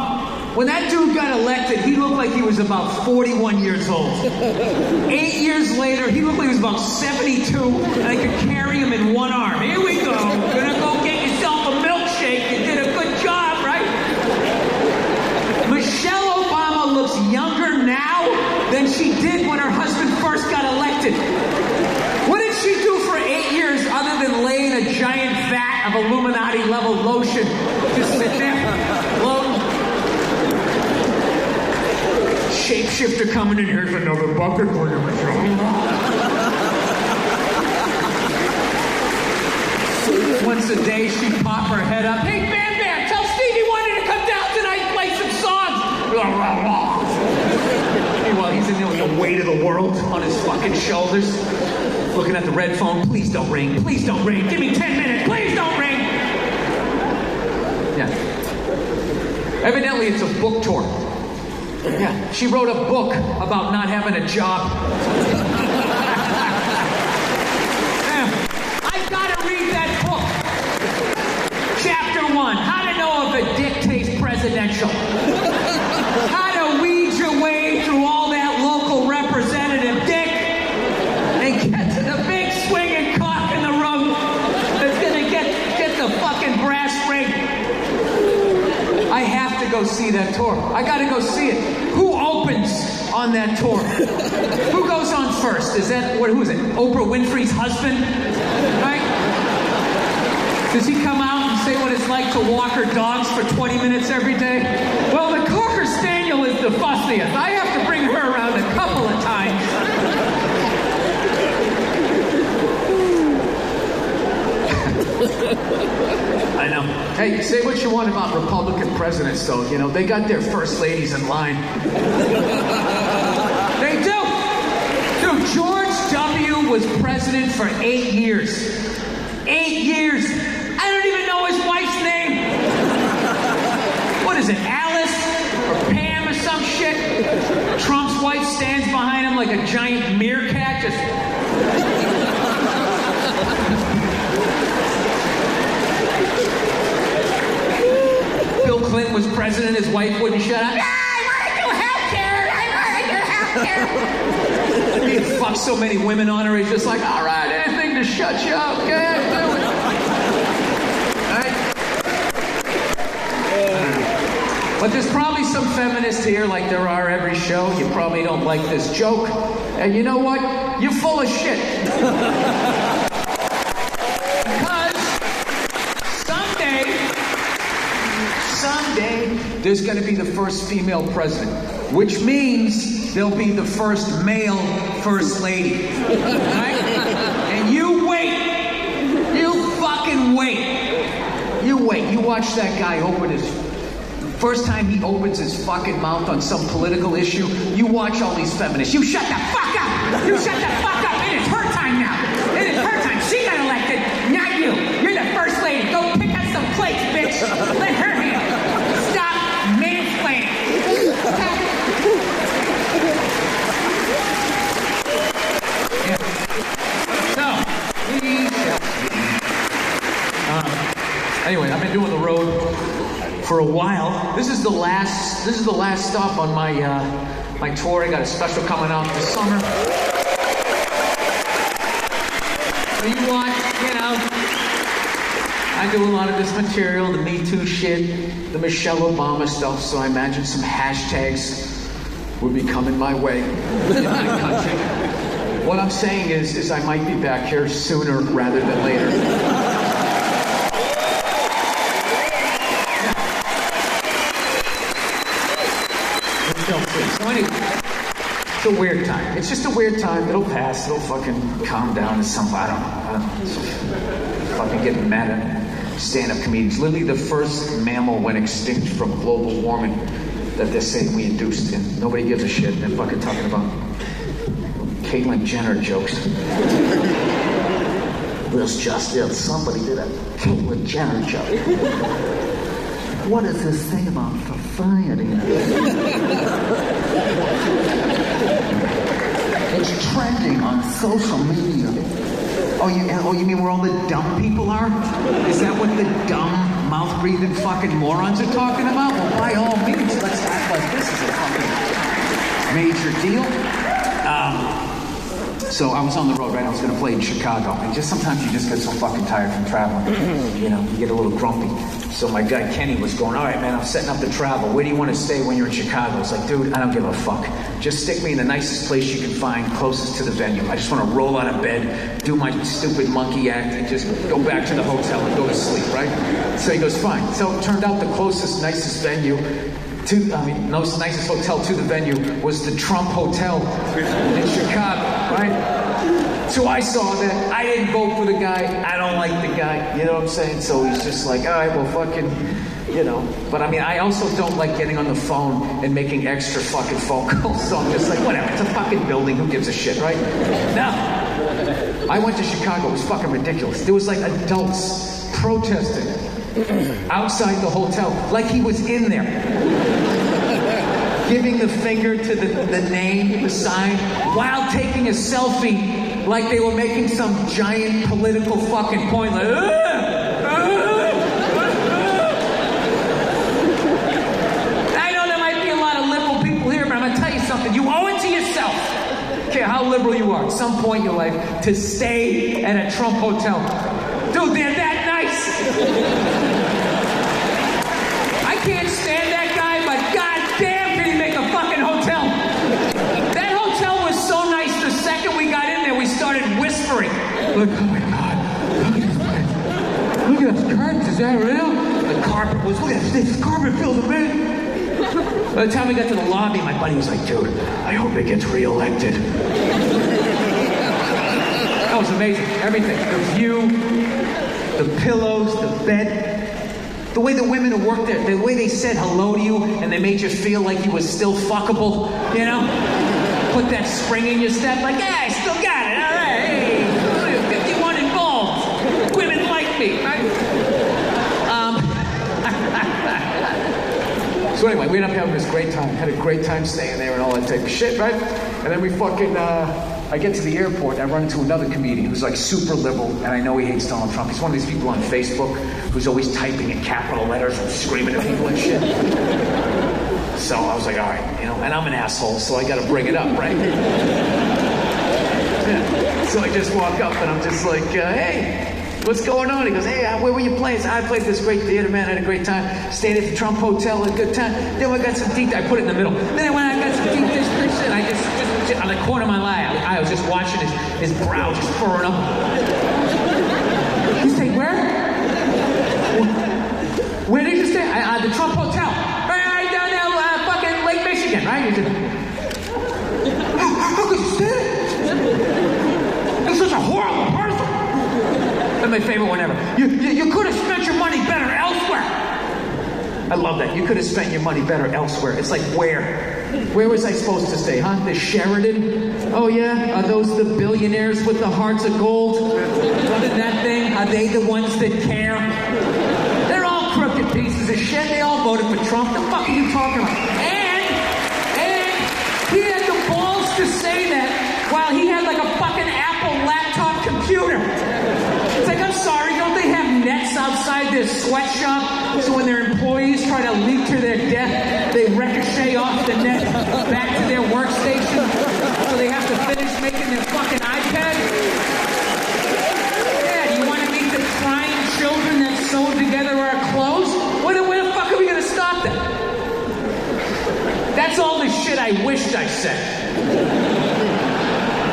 When that dude got elected, he looked like he was about 41 years old. 8 years later, he looked like he was about 72, and I could carry him in one arm. Here we go. Gonna go get yourself a milkshake. You did a good job, right? Michelle Obama looks younger now than she did when her husband first got elected. What did she do for 8 years other than lay in a giant vat of Illuminati-level lotion? Just sit there, floating. Shapeshifter coming in, here's another bucket for you, Michelle. Once a day, she'd pop her head up. Hey, Bam Bam, tell Stevie Wonder to come down tonight and play some songs. Meanwhile, he's in there with the weight of the world on his fucking shoulders, looking at the red phone. Please don't ring. Please don't ring. Give me 10 minutes. Please don't ring. Yeah. Evidently, it's a book tour. Yeah. She wrote a book about not having a job. I've got to read that book. Chapter 1. How to know if a dick tastes presidential. How to weed your way through all that local representative dick and get to the big swinging cock in the room that's gonna get the fucking brass ring. I have to go see that tour. I gotta go see it. Who opens on that tour? Who goes on first? Who is it? Oprah Winfrey's husband? Right? Does he come out and say what it's like to walk her dogs for 20 minutes every day? Well, the Cocker Spaniel is the fussiest. I have to bring her around a couple of times. I know. Hey, say what you want about Republican presidents, though. You know, they got their first ladies in line. They do. Dude, George W. was president for 8 years. 8 years. I don't even know his wife's name. What is it, Alice or Pam or some shit? Trump's wife stands behind him like a giant meerkat, just... Bill Clinton was president, his wife wouldn't shut up. I want to do healthcare. He fucked so many women on her, he's just like, all right, anything to shut you up, go ahead, do it. But there's probably some feminists here, like there are every show. You probably don't like this joke. And you know what? You're full of shit. Because someday, there's going to be the first female president, which means there'll be the first male first lady. Right? And you wait. You fucking wait. You wait. You watch that guy open his... First time he opens his fucking mouth on some political issue, you watch all these feminists. You shut the fuck up! You shut the fuck up! It is her time now! It is her time! She got elected, not you! You're the first lady! Go pick up some plates, bitch! Let her handle it! Stop mansplaining! So, anyway, I've been doing the road for a while. This is the last stop on my my tour. I got a special coming out this summer. So you want, you know, I do a lot of this material, the Me Too shit, the Michelle Obama stuff, so I imagine some hashtags would be coming my way in my country. What I'm saying is I might be back here sooner rather than later. So anyway, it's a weird time. It's just a weird time. It'll pass. It'll fucking calm down to some, I don't know. Fucking getting mad at stand-up comedians. Literally the first mammal went extinct from global warming that they're saying we induced, and nobody gives a shit. They're fucking talking about Caitlyn Jenner jokes. Somebody did a Caitlyn Jenner joke. What does this say about society? It's trending on social media. Oh, you mean where all the dumb people are? Is that what the dumb, mouth-breathing fucking morons are talking about? Well, by all means, let's act like this is a fucking major deal. So I was on the road, right? I was going to play in Chicago. And just sometimes you just get so fucking tired from traveling. You know, you get a little grumpy. So my guy Kenny was going, all right, man, I'm setting up the travel. Where do you want to stay when you're in Chicago? I was like, dude, I don't give a fuck. Just stick me in the nicest place you can find, closest to the venue. I just want to roll out of bed, do my stupid monkey act, and just go back to the hotel and go to sleep, right? So he goes, fine. So it turned out the closest, nicest venue nicest hotel to the venue was the Trump Hotel in Chicago, right? So I saw that. I didn't vote for the guy. I don't like the guy. You know what I'm saying? So he's just like, all right, well, fucking, you know. But I mean, I also don't like getting on the phone and making extra fucking phone calls. So I'm just like, whatever. It's a fucking building. Who gives a shit, right? No. I went to Chicago. It was fucking ridiculous. There was like adults protesting outside the hotel, like he was in there, giving the finger to the name, the sign, while taking a selfie, like they were making some giant political fucking point, like, I know there might be a lot of liberal people here, but I'm gonna tell you something. You owe it to yourself, care how liberal you are, at some point in your life, to stay at a Trump hotel. Dude, they're that nice. I can't stand that guy, but goddamn can he make a fucking hotel. That hotel was so nice, the second we got in there, we started whispering. Like, oh my God, look at those curtains, is that real? The carpet was, look at this carpet filled with men. By the time we got to the lobby, my buddy was like, dude, I hope it gets reelected. That was amazing, everything. The view, the pillows, the bed. The way the women who worked there, the way they said hello to you and they made you feel like you was still fuckable, you know? Put that spring in your step, like, yeah, I still got it, all right, hey, 51 involved. Women like me, right? So anyway, we ended up having this great time. Had a great time staying there and all that type of shit, right? And then we fucking, I get to the airport and I run into another comedian who's like super liberal, and I know he hates Donald Trump. He's one of these people on Facebook who's always typing in capital letters and screaming at people and shit. So I was like, all right, you know, and I'm an asshole, so I gotta bring it up, right? Yeah. So I just walk up and I'm just like, hey, what's going on? He goes, hey, where were you playing? I played this great theater, man. I had a great time. Stayed at the Trump Hotel, had a good time. Then I got some deep, I put it in the middle. Then when I got some deep dish fish, and I just on the corner of my eye, I was just watching his brow just furrowing up. You say, where? Where did you stay? The Trump Hotel. Right down there, fucking Lake Michigan, right? You said, how could you stay there? You're such a horrible person. That's my favorite one ever. You could have spent your money better elsewhere. I love that. You could have spent your money better elsewhere. It's like, where? Where was I supposed to stay, huh? The Sheraton? Oh yeah? Are those the billionaires with the hearts of gold? Running that thing? Are they the ones that care? They're all crooked pieces of shit. They all voted for Trump. The fuck are you talking about? And he had the balls to say that while he had like a fucking Apple laptop computer. It's like, I'm sorry, don't they have nets outside their sweatshop? So when their employees try to leak to their death, they ricochet off the net back to their workstation? So they have to finish making their fucking iPad? Yeah, do you want to meet the crying children that sewed together our clothes? Where the fuck are we going to stop that? That's all the shit I wished I said.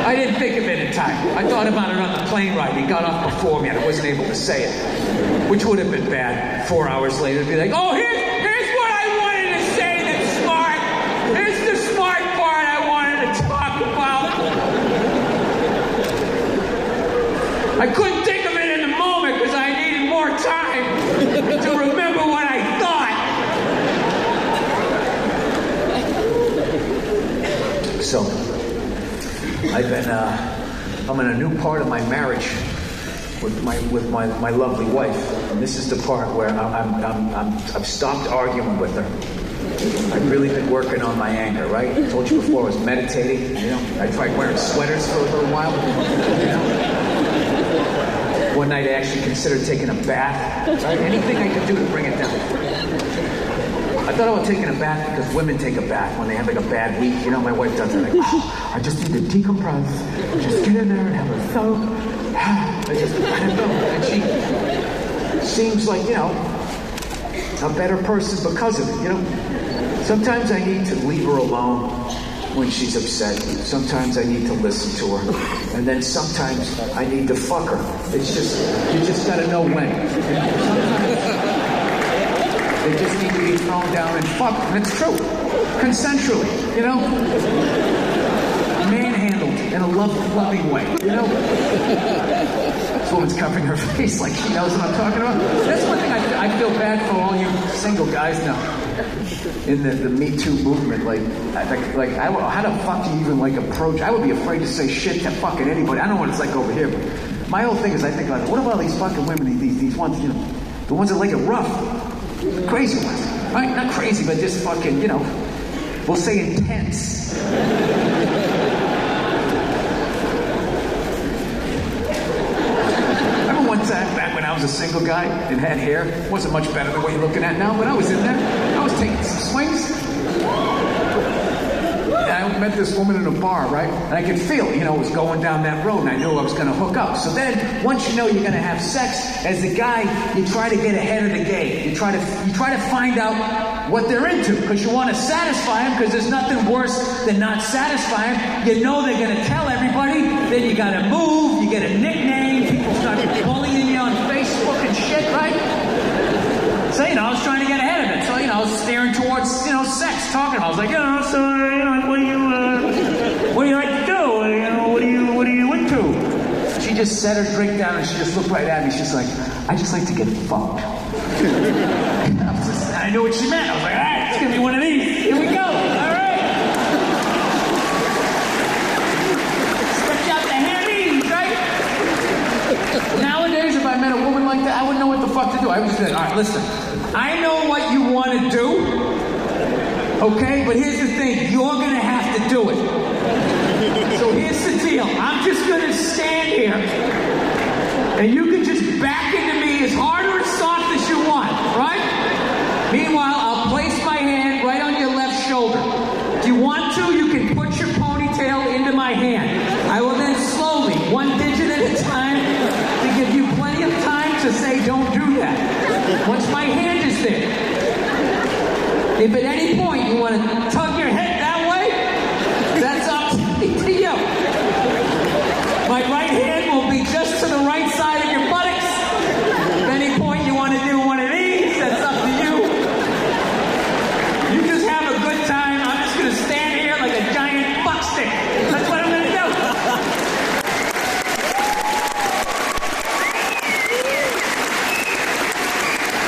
I didn't think of it in time. I thought about it on the plane ride. He got off before me and I wasn't able to say it, which would have been bad. 4 hours later, to be like, oh, here's what I wanted to say that's smart. Here's the smart part I wanted to talk about. I couldn't think of it in the moment because I needed more time to remember what I thought. So, I'm in a new part of my marriage with my lovely wife, and this is the part where I've stopped arguing with her. I've really been working on my anger, right? I told you before I was meditating. You know, I tried wearing sweaters for a little while. You know? One night I actually considered taking a bath. Right? Anything I could do to bring it down. I thought about taking a bath because women take a bath when they have like a bad week. You know, my wife does it. Like, oh, I just need to decompress. Just get in there and have a soak. I don't know. And she seems like, you know, a better person because of it, you know. Sometimes I need to leave her alone when she's upset. Sometimes I need to listen to her. And then sometimes I need to fuck her. It's just, you just gotta know when. They just need to be thrown down and fucked. And it's true. Consensually, you know? Manhandled in a loving way, you know? This woman's covering her face like she knows what I'm talking about. That's one thing I feel bad for all you single guys now. In the Me Too movement, like how the fuck do you even like approach? I would be afraid to say shit to fucking anybody. I don't know what it's like over here, but my whole thing is I think like, what about all these fucking women, these ones, you know, the ones that like it rough, crazy ones, right? Not crazy, but just fucking, you know, we'll say intense. One time back when I was a single guy and had hair, wasn't much better than what you're looking at now, but I was in there. I was taking some swings. And I met this woman in a bar, right? And I could feel, you know, it was going down that road and I knew I was going to hook up. So then, once you know you're going to have sex, as a guy, you try to get ahead of the game. You try to find out what they're into because you want to satisfy them because there's nothing worse than not satisfying them. You know they're going to tell everybody. Then you got to move. You get a nickname. People start bullying you on Facebook and shit, right? So, you know, I was trying to get ahead of it. So, you know, I was staring towards, you know, sex, talking about it. I was like, you know, so, you know, what do you like to do? You know, what are you into? She just set her drink down and she just looked right at me. She's like, I just like to get fucked. I knew what she meant. I was like, all right, it's going to be one of these. Here we go. All right. Stretch out the hammies, right? Nowadays, if I met a woman like that, I wouldn't know what the fuck to do. I would just say, all right, listen, I know what you want to do, okay? But here's the thing. You're going to have to do it. So here's the deal. I'm just going to stand here, and you can just back into me as hard or as soft as you want, right? Meanwhile, I'll place my hand right on your left shoulder. If you want to, you can put your ponytail into my hand. I will then slowly, one digit at a time, to give you plenty of time to say, don't do that. Once my hand is there, if at any point you want to tug your head that way, that's up to you. My right hand will be just to the right side of your buttocks. At any point you want to do one of these, that's up to you. You just have a good time. I'm just going to stand here like a giant fuck stick. That's what I'm going to do.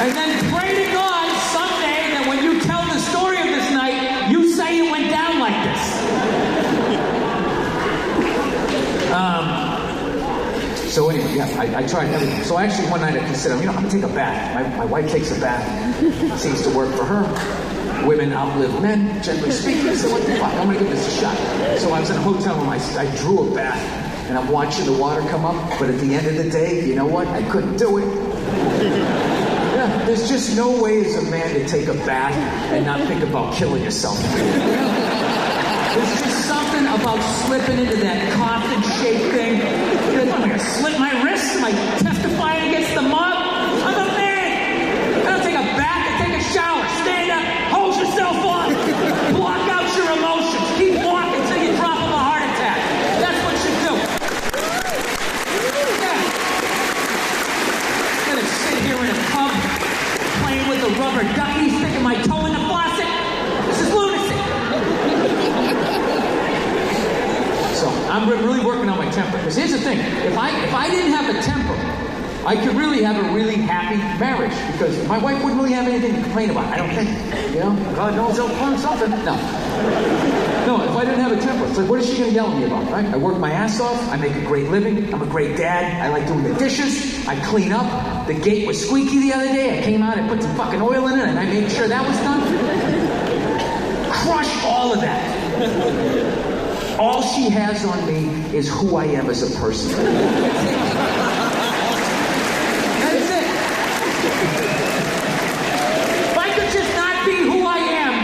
And then pray to God someday that when you tell the story of this night, you say it went down like this. So anyway, yeah, I tried everything. So actually one night I considered, you know, I'm going to take a bath. My wife takes a bath. It seems to work for her. Women outlive men, generally speaking. I said, what the fuck? I'm going to give this a shot. So I was in a hotel room. I drew a bath. And I'm watching the water come up. But at the end of the day, you know what? I couldn't do it. Yeah, there's just no way as a man to take a bath and not think about killing yourself. There's just something about slipping into that coffin-shaped thing. I'm going to slit my wrists. Am I testifying against the mob? I'm a man. I don't take a bath. I take a shower. Stand up. Hold yourself off. Block out your emotions. Keep walking until you drop of a heart attack. That's what you do. I'm really working on my temper. Because here's the thing: if I didn't have a temper, I could really have a really happy marriage. Because my wife wouldn't really have anything to complain about. I don't think. You know, God knows I'll learn something. No, if I didn't have a temper, it's like, what is she going to yell at me about, right? I work my ass off. I make a great living. I'm a great dad. I like doing the dishes. I clean up. The gate was squeaky the other day. I came out and put some fucking oil in it, and I made sure that was done. Crush all of that. All she has on me is who I am as a person. That is it. If I could just not be who I am,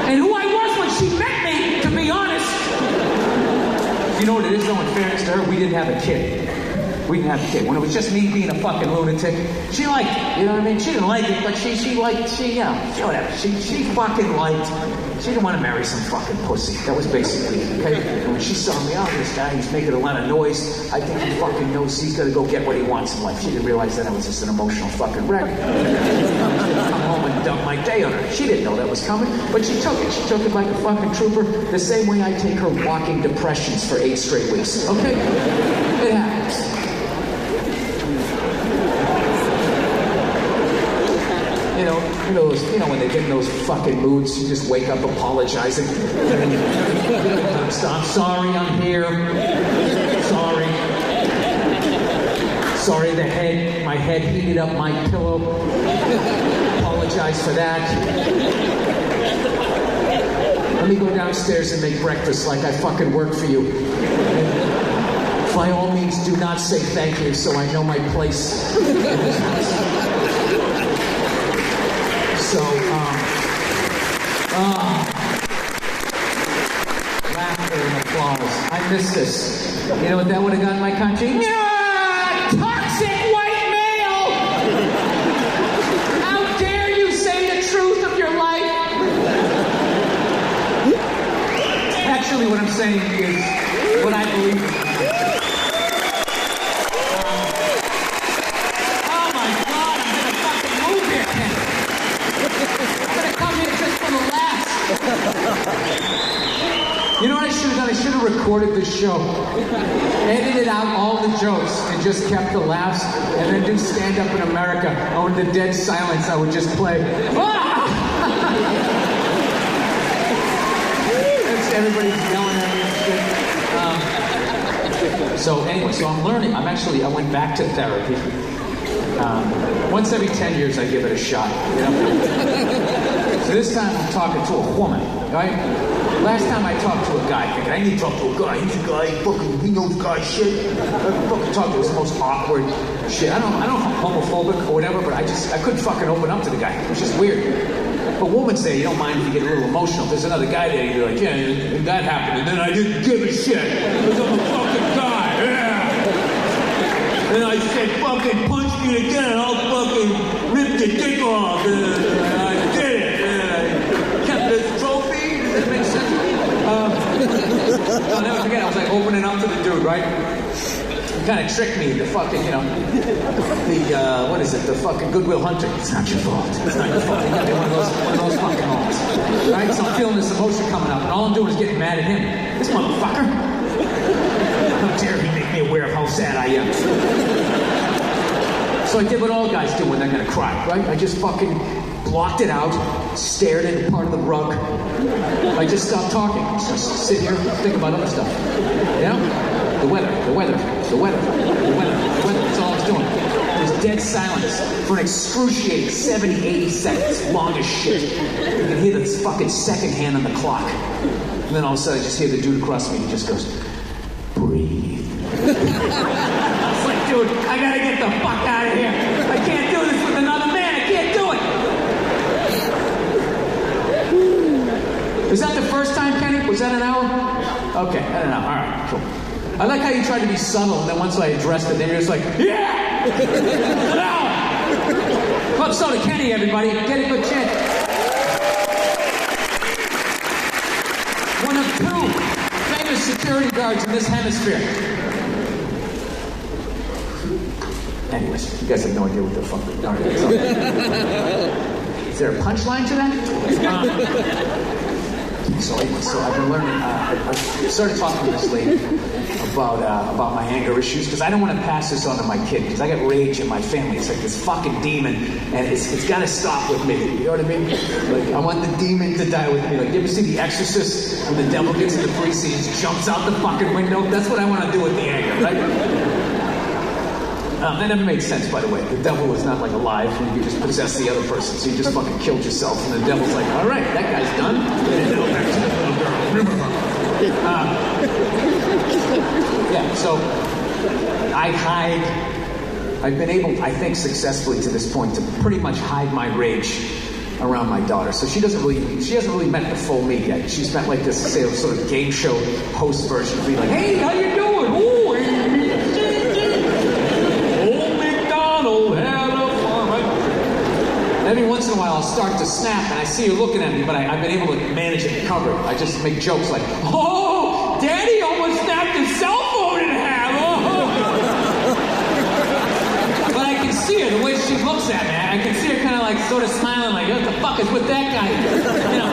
and who I was when she met me, to be honest. You know what it is, though, in fairness to her? We didn't have a kid. We didn't have a kid. When it was just me being a fucking lunatic, she liked it. You know what I mean? She didn't like it, but she whatever. She fucking liked. She didn't want to marry some fucking pussy. That was basically it, okay? And when she saw me, oh, this guy, he's making a lot of noise. I think he fucking knows he's got to go get what he wants in life. She didn't realize that I was just an emotional fucking wreck. I was going to come home and dump my day on her. She didn't know that was coming, but she took it. She took it like a fucking trooper, the same way I take her walking depressions for 8 straight weeks, okay? It happens. You know when they get in those fucking moods, you just wake up apologizing. I'm sorry, I'm here. Sorry, my head heated up my pillow. Apologize for that. Let me go downstairs and make breakfast like I fucking work for you. By all means, do not say thank you, so I know my place in this house. So, laughter and applause. I miss this. You know what that would have gotten my country? Yeah, toxic white male! How dare you say the truth of your life? Actually, what I'm saying is what I believe in. You know what I should have done? I should have recorded this show, edited out all the jokes, and just kept the laughs, and then do stand-up in America. Oh, in the dead silence, I would just play. Everybody's yelling at me and shit. So anyway, I'm learning. I went back to therapy. Once every 10 years, I give it a shot. You know? So this time, I'm talking to a woman, right? Last time I talked to a guy, thinking, I need to talk to a guy. He's a guy, he knows guy shit. I fucking talk to his most awkward shit. I don't know if I'm homophobic or whatever, but I couldn't fucking open up to the guy. It was just weird. But women say you don't mind if you get a little emotional. If there's another guy there, you're like, yeah, and that happened, and then I didn't give a shit. Because I'm a fucking guy, yeah. And I said, fucking punch me again, and I'll fucking rip your dick off. And I did it. And I kept this trophy. Does that make sense? I'll never forget, I was like opening up to the dude, right? He kind of tricked me, the fucking, what is it, the fucking Goodwill Hunting. It's not your fault. It's not your fault. He got me one of those fucking moments. Right? So I'm feeling this emotion coming up, and all I'm doing is getting mad at him. This motherfucker. How dare he make me aware of how sad I am. So I did what all guys do when they're gonna cry, right? I just fucking blocked it out, stared at part of the rug. I just stopped talking. Just sit here, think about other stuff. You know? The weather. That's all I was doing. It was dead silence for an excruciating 70, 80 seconds, long as shit. You can hear the fucking second hand on the clock. And then all of a sudden I just hear the dude across me, he just goes, breathe. I was like, dude, I gotta get the fuck out of here. I can't do this with another man. I can't do it. Was that the first time, Kenny? Was that an hour? Okay, I don't know. All right, cool. I like how you tried to be subtle, and then once I addressed it, then you're just like, yeah! No! Club Soda Kenny, everybody. Get a good chance. One of 2 famous security guards in this hemisphere. Anyways, you guys have no idea what the fuck we're doing. Is there a punchline to that? So I've been learning. I started talking to this lady about my anger issues because I don't want to pass this on to my kid because I got rage in my family. It's like this fucking demon, and it's got to stop with me. You know what I mean? Like I want the demon to die with me. Like you ever see The Exorcist when the devil gets in the free scene, jumps out the fucking window? That's what I want to do with the anger, right? That never made sense, by the way. The devil was not like alive when you just possess the other person, so you just fucking killed yourself, and the devil's like, all right, that guy's done. And go back to the little girl. Yeah, so I've been able, I think successfully to this point, to pretty much hide my rage around my daughter. So she hasn't really met the full me yet. She's met like this, say, sort of game show host version of me, like, hey, how you doing? Ooh, every once in a while, I'll start to snap, and I see her looking at me, but I've been able to manage it and cover it. I just make jokes like, oh, Daddy almost snapped his cell phone in half. Oh. But I can see her, the way she looks at me. I can see her kind of like sort of smiling like, what the fuck is with that guy? You know,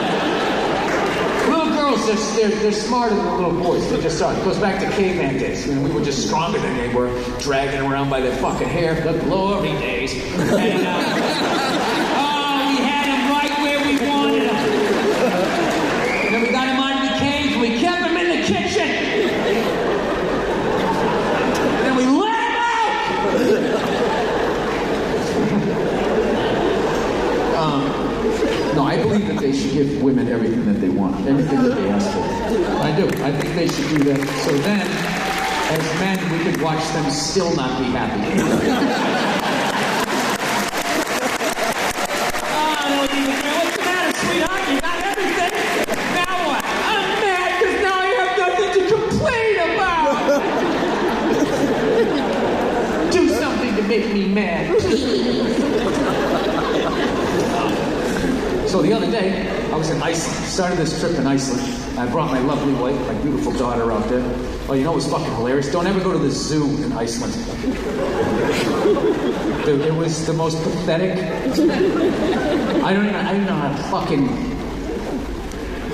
little girls, they're smarter than the little boys. They just are. It goes back to caveman days. You know, we were just stronger than they were, dragging around by their fucking hair. The glory days. And, and then we got him out of the cage, and we kept him in the kitchen. And then we let him out! No, I believe that they should give women everything that they want, everything that they ask for. I do. I think they should do that. So then, as men, we could watch them still not be happy. Make me mad. So the other day, I was in Iceland. Started this trip in Iceland. I brought my lovely wife, my beautiful daughter out there. Oh, you know what's fucking hilarious? Don't ever go to the zoo in Iceland. Dude, it was the most pathetic. I don't know how to fucking...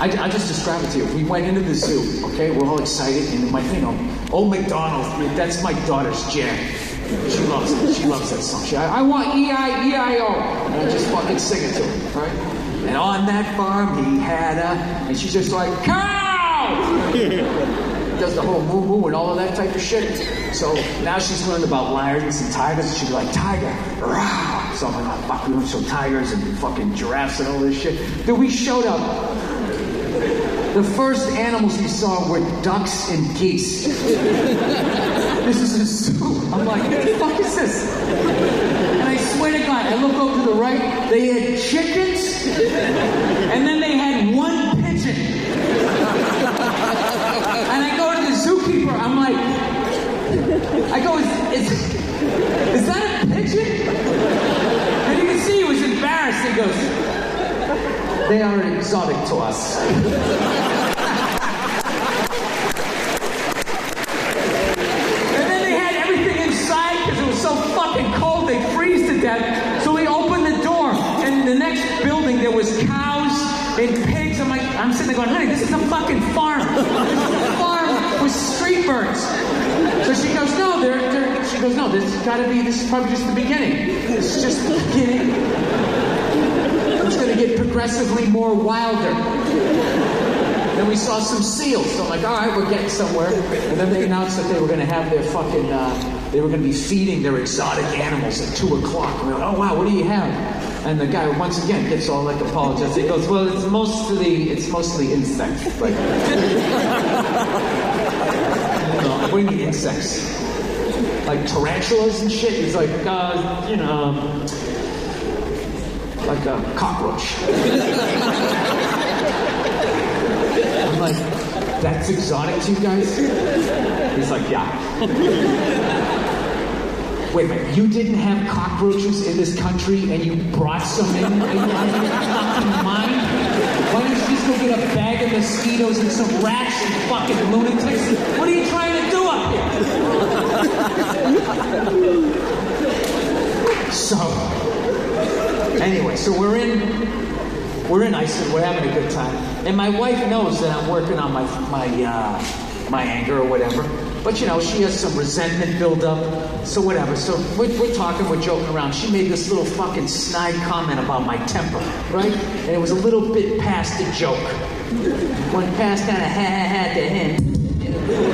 I just describe it to you. We went into the zoo, okay? We're all excited, and Old MacDonald, that's my daughter's jam. She loves it. She loves that song. I want E-I-E-I-O. And I just fucking sing it to her, right? And on that farm, he had and she's just like, cow! Does the whole moo-moo and all of that type of shit. So now she's learned about lions and tigers, and she'd be like, tiger, rah! So I'm like, oh, fuck, we want to show tigers and fucking giraffes and all this shit. Dude, we showed up. The first animals we saw were ducks and geese. This is a zoo. I'm like, what the fuck is this? And I swear to God, I look over to the right, they had chickens, and then they had one pigeon. And I go to the zookeeper, I'm like, is that a pigeon? And you can see he was embarrassed. He goes, they are exotic to us. So we opened the door, and the next building there was cows and pigs. I'm sitting there going, honey, this is a fucking farm. This is a farm with street birds. So she goes, no, this is probably just the beginning. This is just the beginning. It's going to get progressively more wilder. Then we saw some seals. So I'm like, all right, we're getting somewhere. And then they announced that they were going to have their fucking, they were going to be feeding their exotic animals at 2 o'clock. And we're like, oh, wow, what do you have? And the guy, once again, gets all like apologetic. He goes, well, it's mostly insects. Like, what do you mean insects? Like tarantulas and shit? He's like, like a cockroach. I'm like, that's exotic to you guys? He's like, yeah. Wait a minute, you didn't have cockroaches in this country and you brought some in? Are you out of your fucking mind? Why don't you just go get a bag of mosquitoes and some rats, you fucking lunatics? What are you trying to do up here? So, anyway, so we're we're in Iceland, we're having a good time. And my wife knows that I'm working on my anger or whatever. But you know, she has some resentment build up, so whatever. So we're talking, we're joking around. She made this little fucking snide comment about my temper, right? And it was a little bit past the joke. Went past kind of ha to him. Little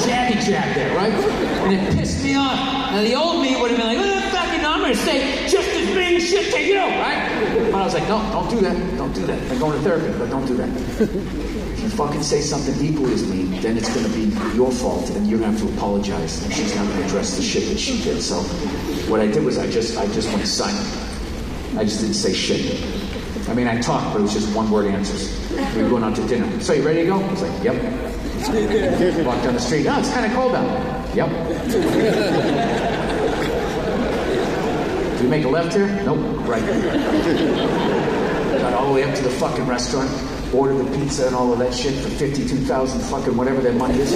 jabby jab there, right? And it pissed me off. Now the old me would have been like, what the fuck, you know, I'm gonna say just as mean shit to you, right? But I was like, no, don't do that. Don't do that. I'm going to therapy, but don't do that. If you fucking say something equally as mean, then it's gonna be your fault, and you're gonna have to apologize, and she's not gonna address the shit that she did. So what I did was I just went silent. I just didn't say shit. I mean, I talked, but it was just one-word answers. We were going out to dinner. So you ready to go? I was like, yep. Walked down the street. Oh, it's kind of cold out. Yep. Do you make a left here? Nope. Right. Got all the way up to the fucking restaurant. Ordered the pizza and all of that shit for 52,000 fucking whatever that money is.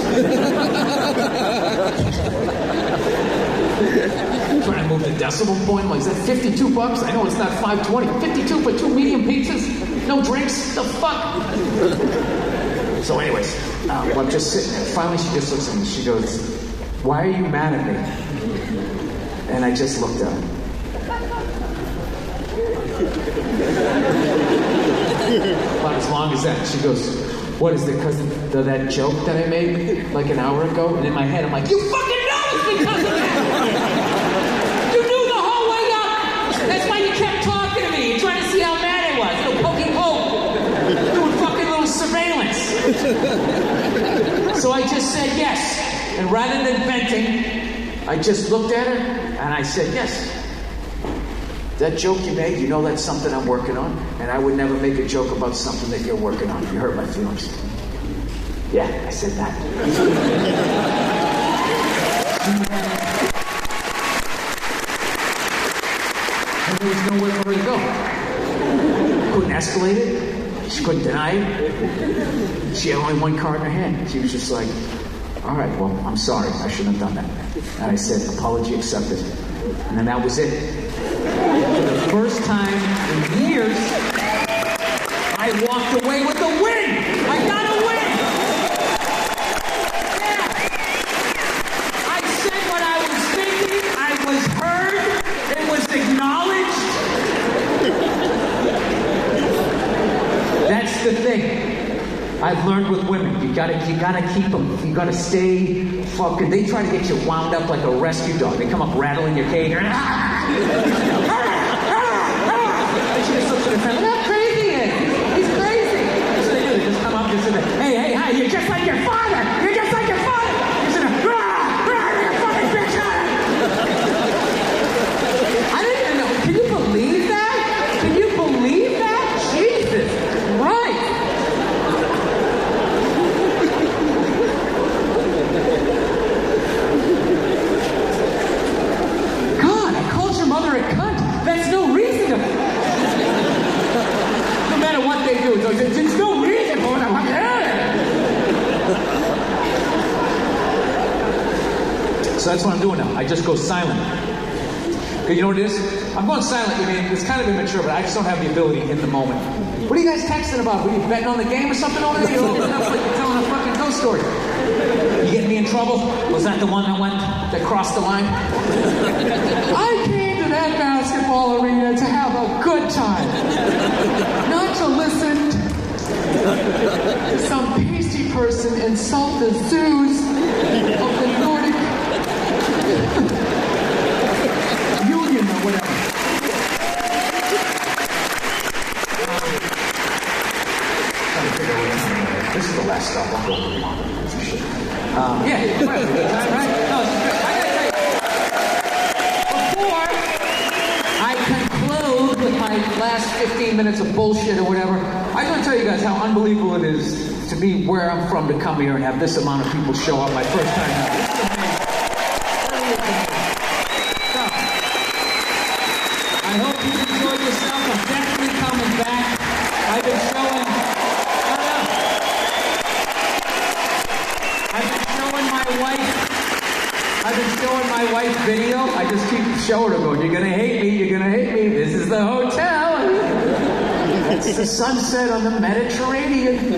Trying to move the decimal point. Like, is that 52 bucks? I know it's not 520. 52 for 2 medium pizzas? No drinks? The fuck? So anyways, I'm just sitting there. Finally, she just looks at me. She goes, why are you mad at me? And I just looked at her. About as long as that. She goes, what is it, because of that joke that I made like an hour ago? And in my head, I'm like, you fucking know it's because of that! You knew the whole way up! That's why you kept talking to me. You're trying to see how mad I was. Little pokey poke. Doing fucking little surveillance. So I just said yes. And rather than venting, I just looked at her and I said yes. That joke you made, you know that's something I'm working on, and I would never make a joke about something that you're working on. You hurt my feelings. Yeah, I said that. And there was nowhere for her to go. Couldn't escalate it. She couldn't deny it. She had only one card in her hand. She was just like, all right, well, I'm sorry. I shouldn't have done that. And I said, apology accepted. And then that was it. For the first time in years, I walked away with a win! I got a win! Yeah! I said what I was thinking, I was heard, it was acknowledged. That's the thing. I've learned with women, you gotta keep them. You gotta stay fucking. They try to get you wound up like a rescue dog. They come up rattling your cage. And she just looks at her friend. Look how crazy he is. He's crazy. That's what they do. They just come up and say, hey, hi, you're just like your father. You're just like your father. You're sitting there, you fucking bitch. I didn't even know. Can you believe that? Can you believe that? Jesus. Right. Mother a cunt. That's no reason to. No matter what they do, there's no reason for it. So that's what I'm doing now. I just go silent. Because you know what it is? I'm going silent. I mean, it's kind of immature, but I just don't have the ability in the moment. What are you guys texting about? What are you betting on the game or something over there? You're telling a fucking ghost story. You getting me in trouble? Was that the one that crossed the line? I came to that basketball arena to have a good time. Not to listen to some pasty person insult the zoos of the Nordic Union or whatever. This is the last stop. I'll go pretty long. Yeah, right, good time, right? No, this is good. I gotta tell you, before I conclude with my last 15 minutes of bullshit or whatever, I gotta tell you guys how unbelievable it is to be where I'm from, to come here and have this amount of people show up my first time. This is amazing. So, I hope you enjoyed yourself. I'm definitely coming back. I've been showing my wife video. I just keep showing her going, you're gonna hate me, this is the hotel. That's the sunset on the Mediterranean.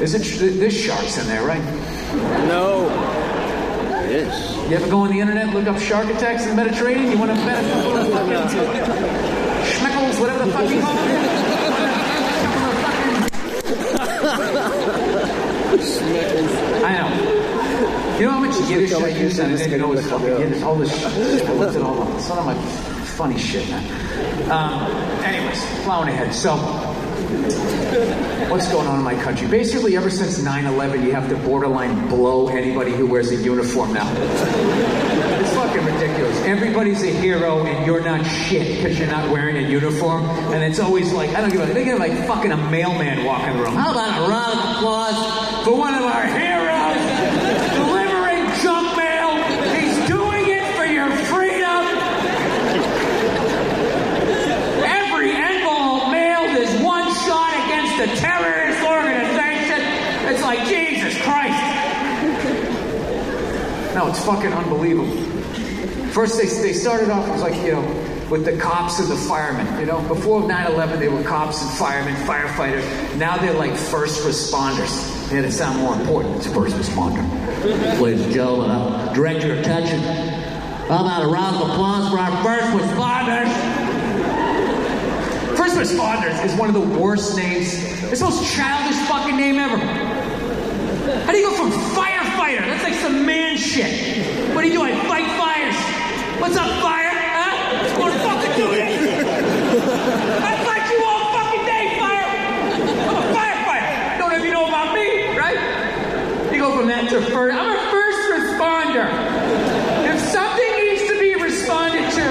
There's sharks in there, right? No. Yes. You ever go on the internet and look up shark attacks in the Mediterranean? You want to bet schmeckles, whatever the fuck you call them? I know. You know how much Yiddish I use? I didn't know it was fucking Yiddish. All this shit. I looked at all of it. It's none of my funny shit, man. Anyways, plowing ahead. So, what's going on in my country? Basically, ever since 9/11, you have to borderline blow anybody who wears a uniform now. It's fucking ridiculous. Everybody's a hero and you're not shit because you're not wearing a uniform. And it's always like, I don't give a... They get like fucking a mailman walking around. How about a round of applause For one of our heroes delivering junk mail. He's doing it for your freedom. Every envelope mailed is one shot against a terrorist organization. It's like, Jesus Christ. No, it's fucking unbelievable. First, they started off, it was like, with the cops and the firemen, Before 9/11, they were cops and firemen, firefighters. Now they're like first responders. They had to sound more important. It's first responder. Ladies and gentlemen, I'll direct your attention. How about a round of applause for our first responders? First responders is one of the worst names. It's the most childish fucking name ever. How do you go from firefighter? That's like some man shit. What do you do? I fight fires. What's up, fire? Huh? What the fuck do this? I fight you all fucking day, fire. I'm a firefighter. Don't know if you know about me, right? You go from that to first. I'm a first responder. If something needs to be responded to,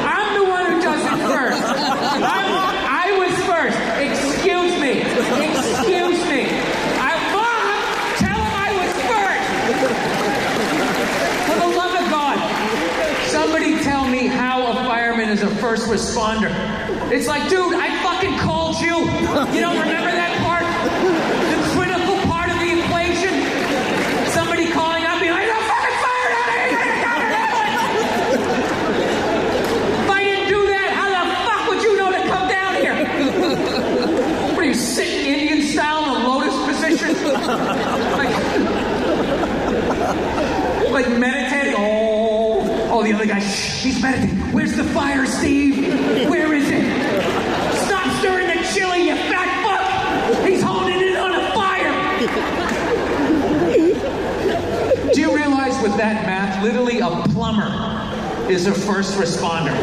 I'm the one who does it first. I was first. Excuse me. Excuse me. Mom, tell him I was first. For the love of God, somebody tell me how a fireman is a first responder. It's like, dude, I fucking called you. You don't remember that part? The critical part of the equation? Somebody calling out being like, "No fucking fire out here! If I didn't do that, how the fuck would you know to come down here? What are you, sitting Indian style in a lotus position? Like meditating? Oh, the other guy, shh, he's meditating. Where's the fire, Steve? Where is it? Stop stirring the chili, you fat fuck! He's holding it on a fire! Do you realize with that math, literally a plumber is a first responder?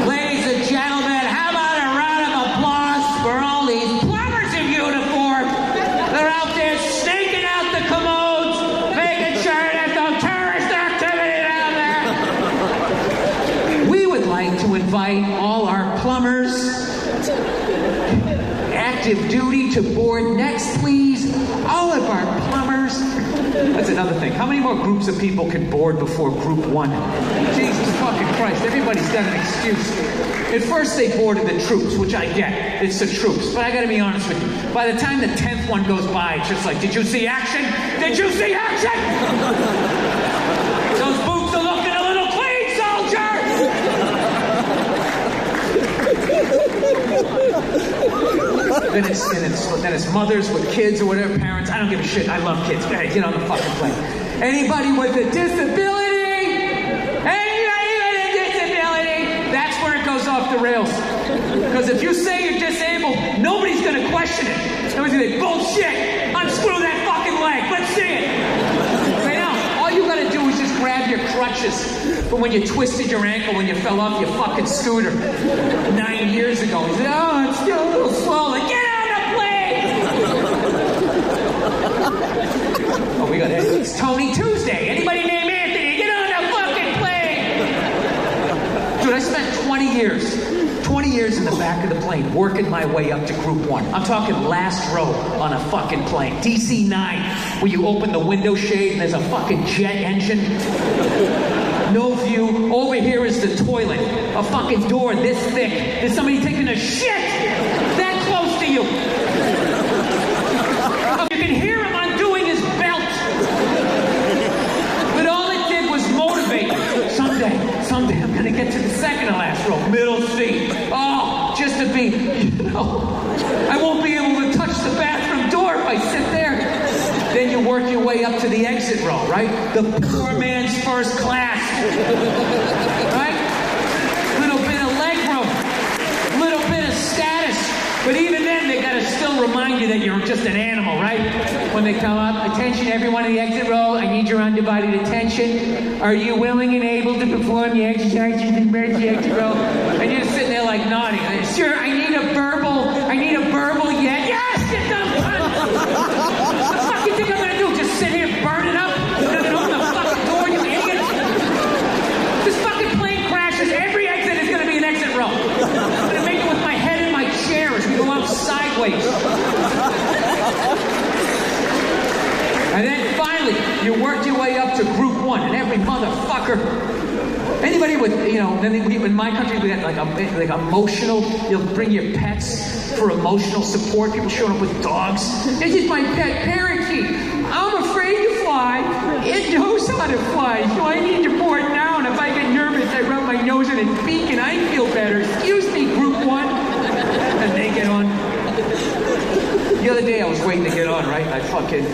Ladies and gentlemen, how about a round of applause for all these plumbers in uniform? They're out there snaking out the commodes, making sure there's no terrorist activity down there. We would like to invite all our plumbers, active duty, to board next, please. All of our plumbers. That's another thing. How many more groups of people can board before group one? Jesus fucking Christ. Everybody's got an excuse. At first they boarded the troops, which I get. It's the troops. But I gotta be honest with you. By the time the 10th one goes by, it's just like, did you see action? Did you see action? Those boots are looking a little clean, soldier! Then it's mothers with kids or whatever, parents. I don't give a shit. I love kids. Hey, get on the fucking plane. Anybody with a disability? Anybody with a disability? That's where it goes off the rails. Because if you say you're disabled, nobody's going to question it. Nobody's going to say, bullshit, unscrew that fucking leg. Let's see it. Right now, all you got to do is just grab your crutches from when you twisted your ankle when you fell off your fucking scooter 9 years ago. You said, oh, it's still a little swollen. Get on the plane! Oh, we got it. It's Tony Tuesday. Anybody named Anthony? Get on the fucking plane! Dude, I spent 20 years in the back of the plane working my way up to Group 1. I'm talking last row on a fucking plane. DC-9, where you open the window shade and there's a fucking jet engine. No view. Over here is the toilet. A fucking door this thick. There's somebody taking a shit that close to you. You can hear him undoing his belt. But all it did was motivate me. Someday I'm gonna get to the second to last row, middle seat. Oh, just to be work your way up to the exit row, right? The poor man's first class. Right? Little bit of leg room. Little bit of status. But even then, they gotta still remind you that you're just an animal, right? When they come up, attention everyone in the exit row, I need your undivided attention. Are you willing and able to perform the exercises in the emergency exit row? And you're just sitting there like nodding. Sure, I need a verbal yes. Yes, get done. What the fuck you think I'm gonna do? Just sit here, burn it up? Open the fucking door, you idiot. This fucking plane crashes. Every exit is gonna be an exit row. I'm gonna make it with my head in my chair as we go out sideways. And then finally, you work your way up to group one, and every motherfucker, anybody with, then in my country we got like emotional, you'll bring your pets for emotional support, people showing up with dogs. This is my pet parakeet. I'm afraid to fly. It knows how to fly, so I need to pour it down. If I get nervous, I rub my nose in its beak and I feel better. Excuse me, group one. And they get on. The other day I was waiting to get on, right? I fucking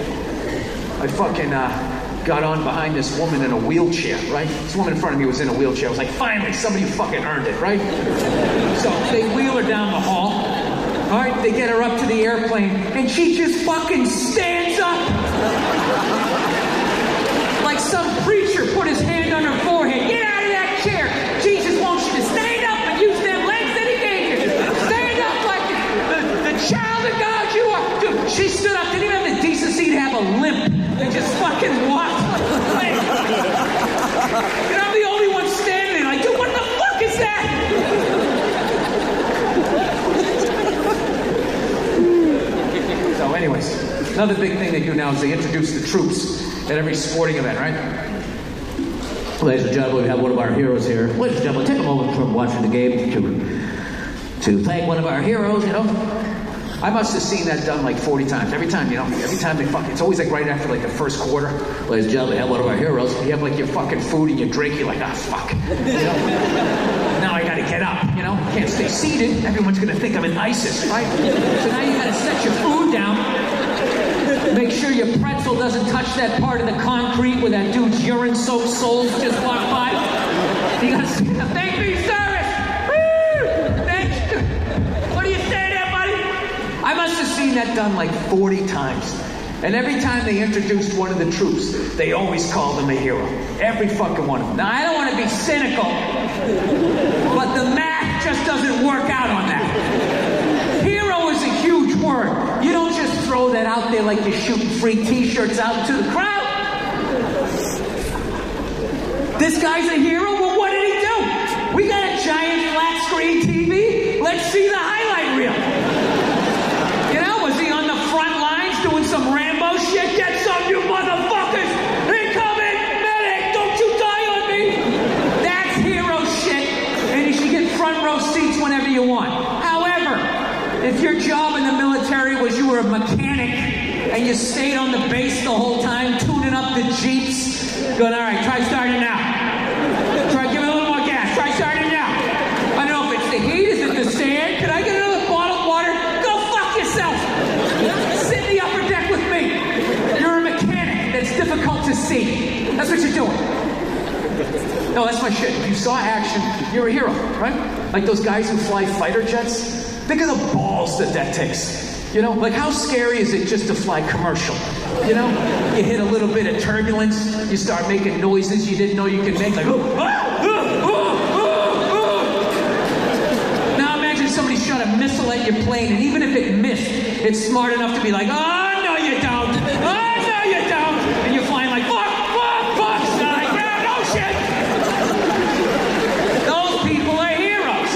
got on behind this woman in a wheelchair, right? This woman in front of me was in a wheelchair. I was like, finally, somebody fucking earned it, right? So they wheel her down the hall. All right, they get her up to the airplane, and she just fucking stands up. Like some preacher put his hand on her forehead. Get out of that chair. Jesus wants you to stand up and use them legs that he gave you. Stand up like the child of God you are. Dude, she stood up, didn't even have the decency to have a limp. They just fucking walked. Like, and I'm the only one standing there like, dude, what the fuck is that? So anyways, another big thing they do now is they introduce the troops at every sporting event, right? Ladies and gentlemen, we have one of our heroes here. Ladies and gentlemen, take a moment from watching the game to thank one of our heroes, I must have seen that done like 40 times. Every time, every time they fucking, it's always like right after like the first quarter. Ladies and gentlemen, we have one of our heroes. You have like your fucking food and your drink, you're like, fuck. Now I gotta get up, Can't stay seated. Everyone's gonna think I'm in ISIS, right? So now you gotta set your food down. Make sure your pretzel doesn't touch that part of the concrete where that dude's urine-soaked soles just walked by. You gotta say, thank you, service. Woo! Thank you. What do you say there, buddy? I must have seen that done like 40 times. And every time they introduced one of the troops, they always called him a hero. Every fucking one of them. Now, I don't want to be cynical, but the math just doesn't work out on that. Hero is a huge word. You don't just throw that out there like you're shooting free t-shirts out to the crowd. This guy's a hero? Well, what did he do? We got a giant flat screen TV. Let's see the highlight reel. Was he on the front lines doing some Rambo shit? Get some, you motherfuckers! Incoming! Medic! Don't you die on me! That's hero shit, and you should get front row seats whenever you want. However, if your job in the military was you were a mechanic and you stayed on the base the whole time, tuning up the Jeeps, going, all right, try starting now. Try give it a little more gas. Try starting now. I don't know if it's the heat, is it the sand? Can I get another bottle of water? Go fuck yourself! Sit in the upper deck with me. You're a mechanic that's difficult to see. That's what you're doing. No, that's my shit. If you saw action, you're a hero, right? Like those guys who fly fighter jets. Think of the balls that takes. Like how scary is it just to fly commercial? You hit a little bit of turbulence, you start making noises you didn't know you could make, like, Now imagine somebody shot a missile at your plane, and even if it missed, it's smart enough to be like, oh, no you don't. Oh, no you don't. And you're flying like, fuck, like, yeah, no shit. Those people are heroes.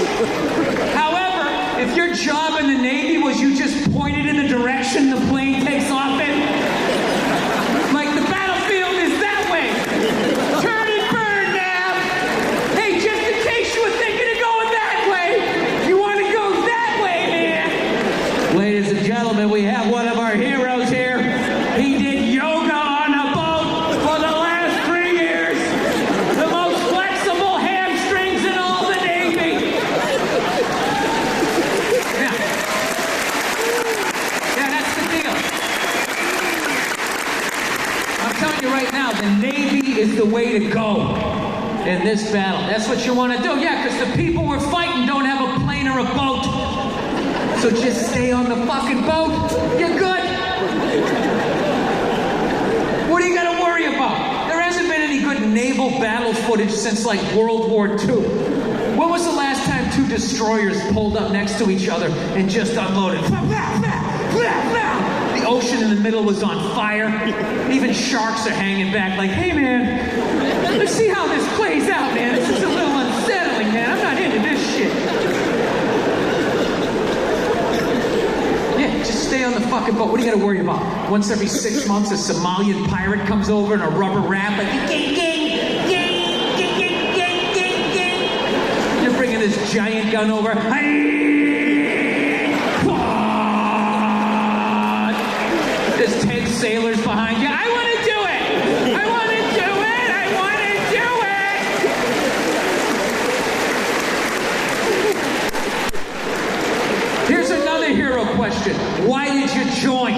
However, if your job in the Navy was you just pointed in the direction the plane takes off in, like the battlefield is that way. Turn and burn, Nav. Hey, just in case you were thinking of going that way, you want to go that way, man. Ladies and gentlemen, we have one of our heroes here. He did yoga on a boat for the last 3 years. The most flexible hamstrings in all the Navy. Yeah, that's the deal. right now, the Navy is the way to go in this battle. That's what you want to do. Yeah, because the people we're fighting don't have a plane or a boat. So just stay on the fucking boat. You're good. What are you going to worry about? There hasn't been any good naval battle footage since like World War II. When was the last time two destroyers pulled up next to each other and just unloaded? The ocean in the middle was on fire. Even sharks are hanging back like, hey man, let's see how this plays out, man. This is a little unsettling, man. I'm not into this shit. Yeah, just stay on the fucking boat. What are you gonna worry about? Once every 6 months, a Somalian pirate comes over in a rubber raft like, gang, gang, gang, gang, gang, gang, gang, gang. You're bringing this giant gun over. There's 10 sailors behind you. I want to do it! I want to do it! I want to do it! Here's another hero question. Why did you join?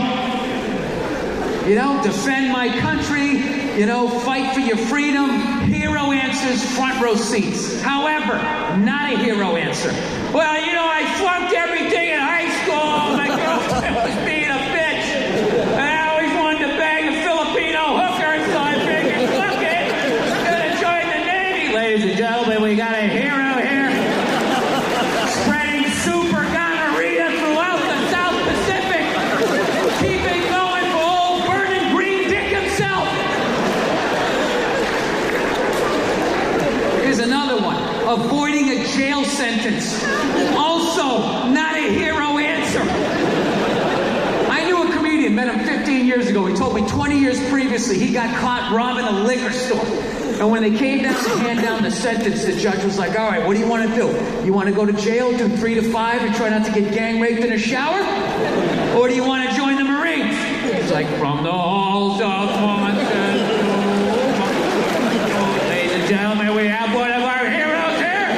You know, defend my country, you know, fight for your freedom. Hero answers, front row seats. However, not a hero answer. Well, you know, I flunked everything in high school. My girlfriend was being a bitch. I always wanted to bang a Filipino hooker, so I figured, fuck it, I'm gonna join the Navy. Ladies and gentlemen, we got a hero here, spreading super gonorrhea throughout the South Pacific. Keep it going for old Vernon Green Dick himself. Here's another one. Avoiding a jail sentence. Also, not a hero answer. I knew a comedian, met him 15 years ago. He told me 20 years previously he got caught robbing a liquor store. And when they came down to hand down the sentence, the judge was like, all right, what do you want to do? You want to go to jail, do 3 to 5, and try not to get gang raped in a shower? Or do you want to join the Marines? He's like, from the halls of Monsanto. Ladies and gentlemen, we have one of our heroes here.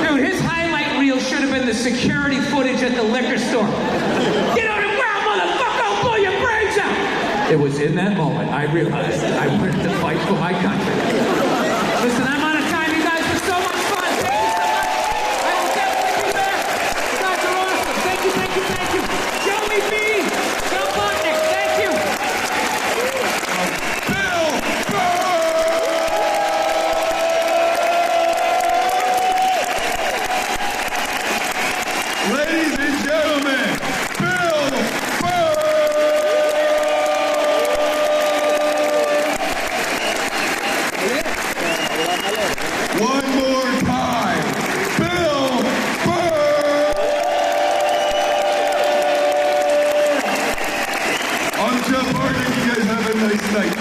Dude, his highlight reel should have been the security footage at the liquor store. Get on the ground, motherfucker! I'll blow your brains out! It was in that moment I realized I wanted to fight for my country. Listen, I'm out of time. You guys were so much fun. Thank you so much. I will definitely be back. You guys are awesome. Thank you, thank you, thank you. Joey B. Joe Botnick. Thank you. Bill Burr! Ladies and gentlemen, Bill Burr! One more time, Bill Burr! I'm Jeff Hardy. You guys have a nice night.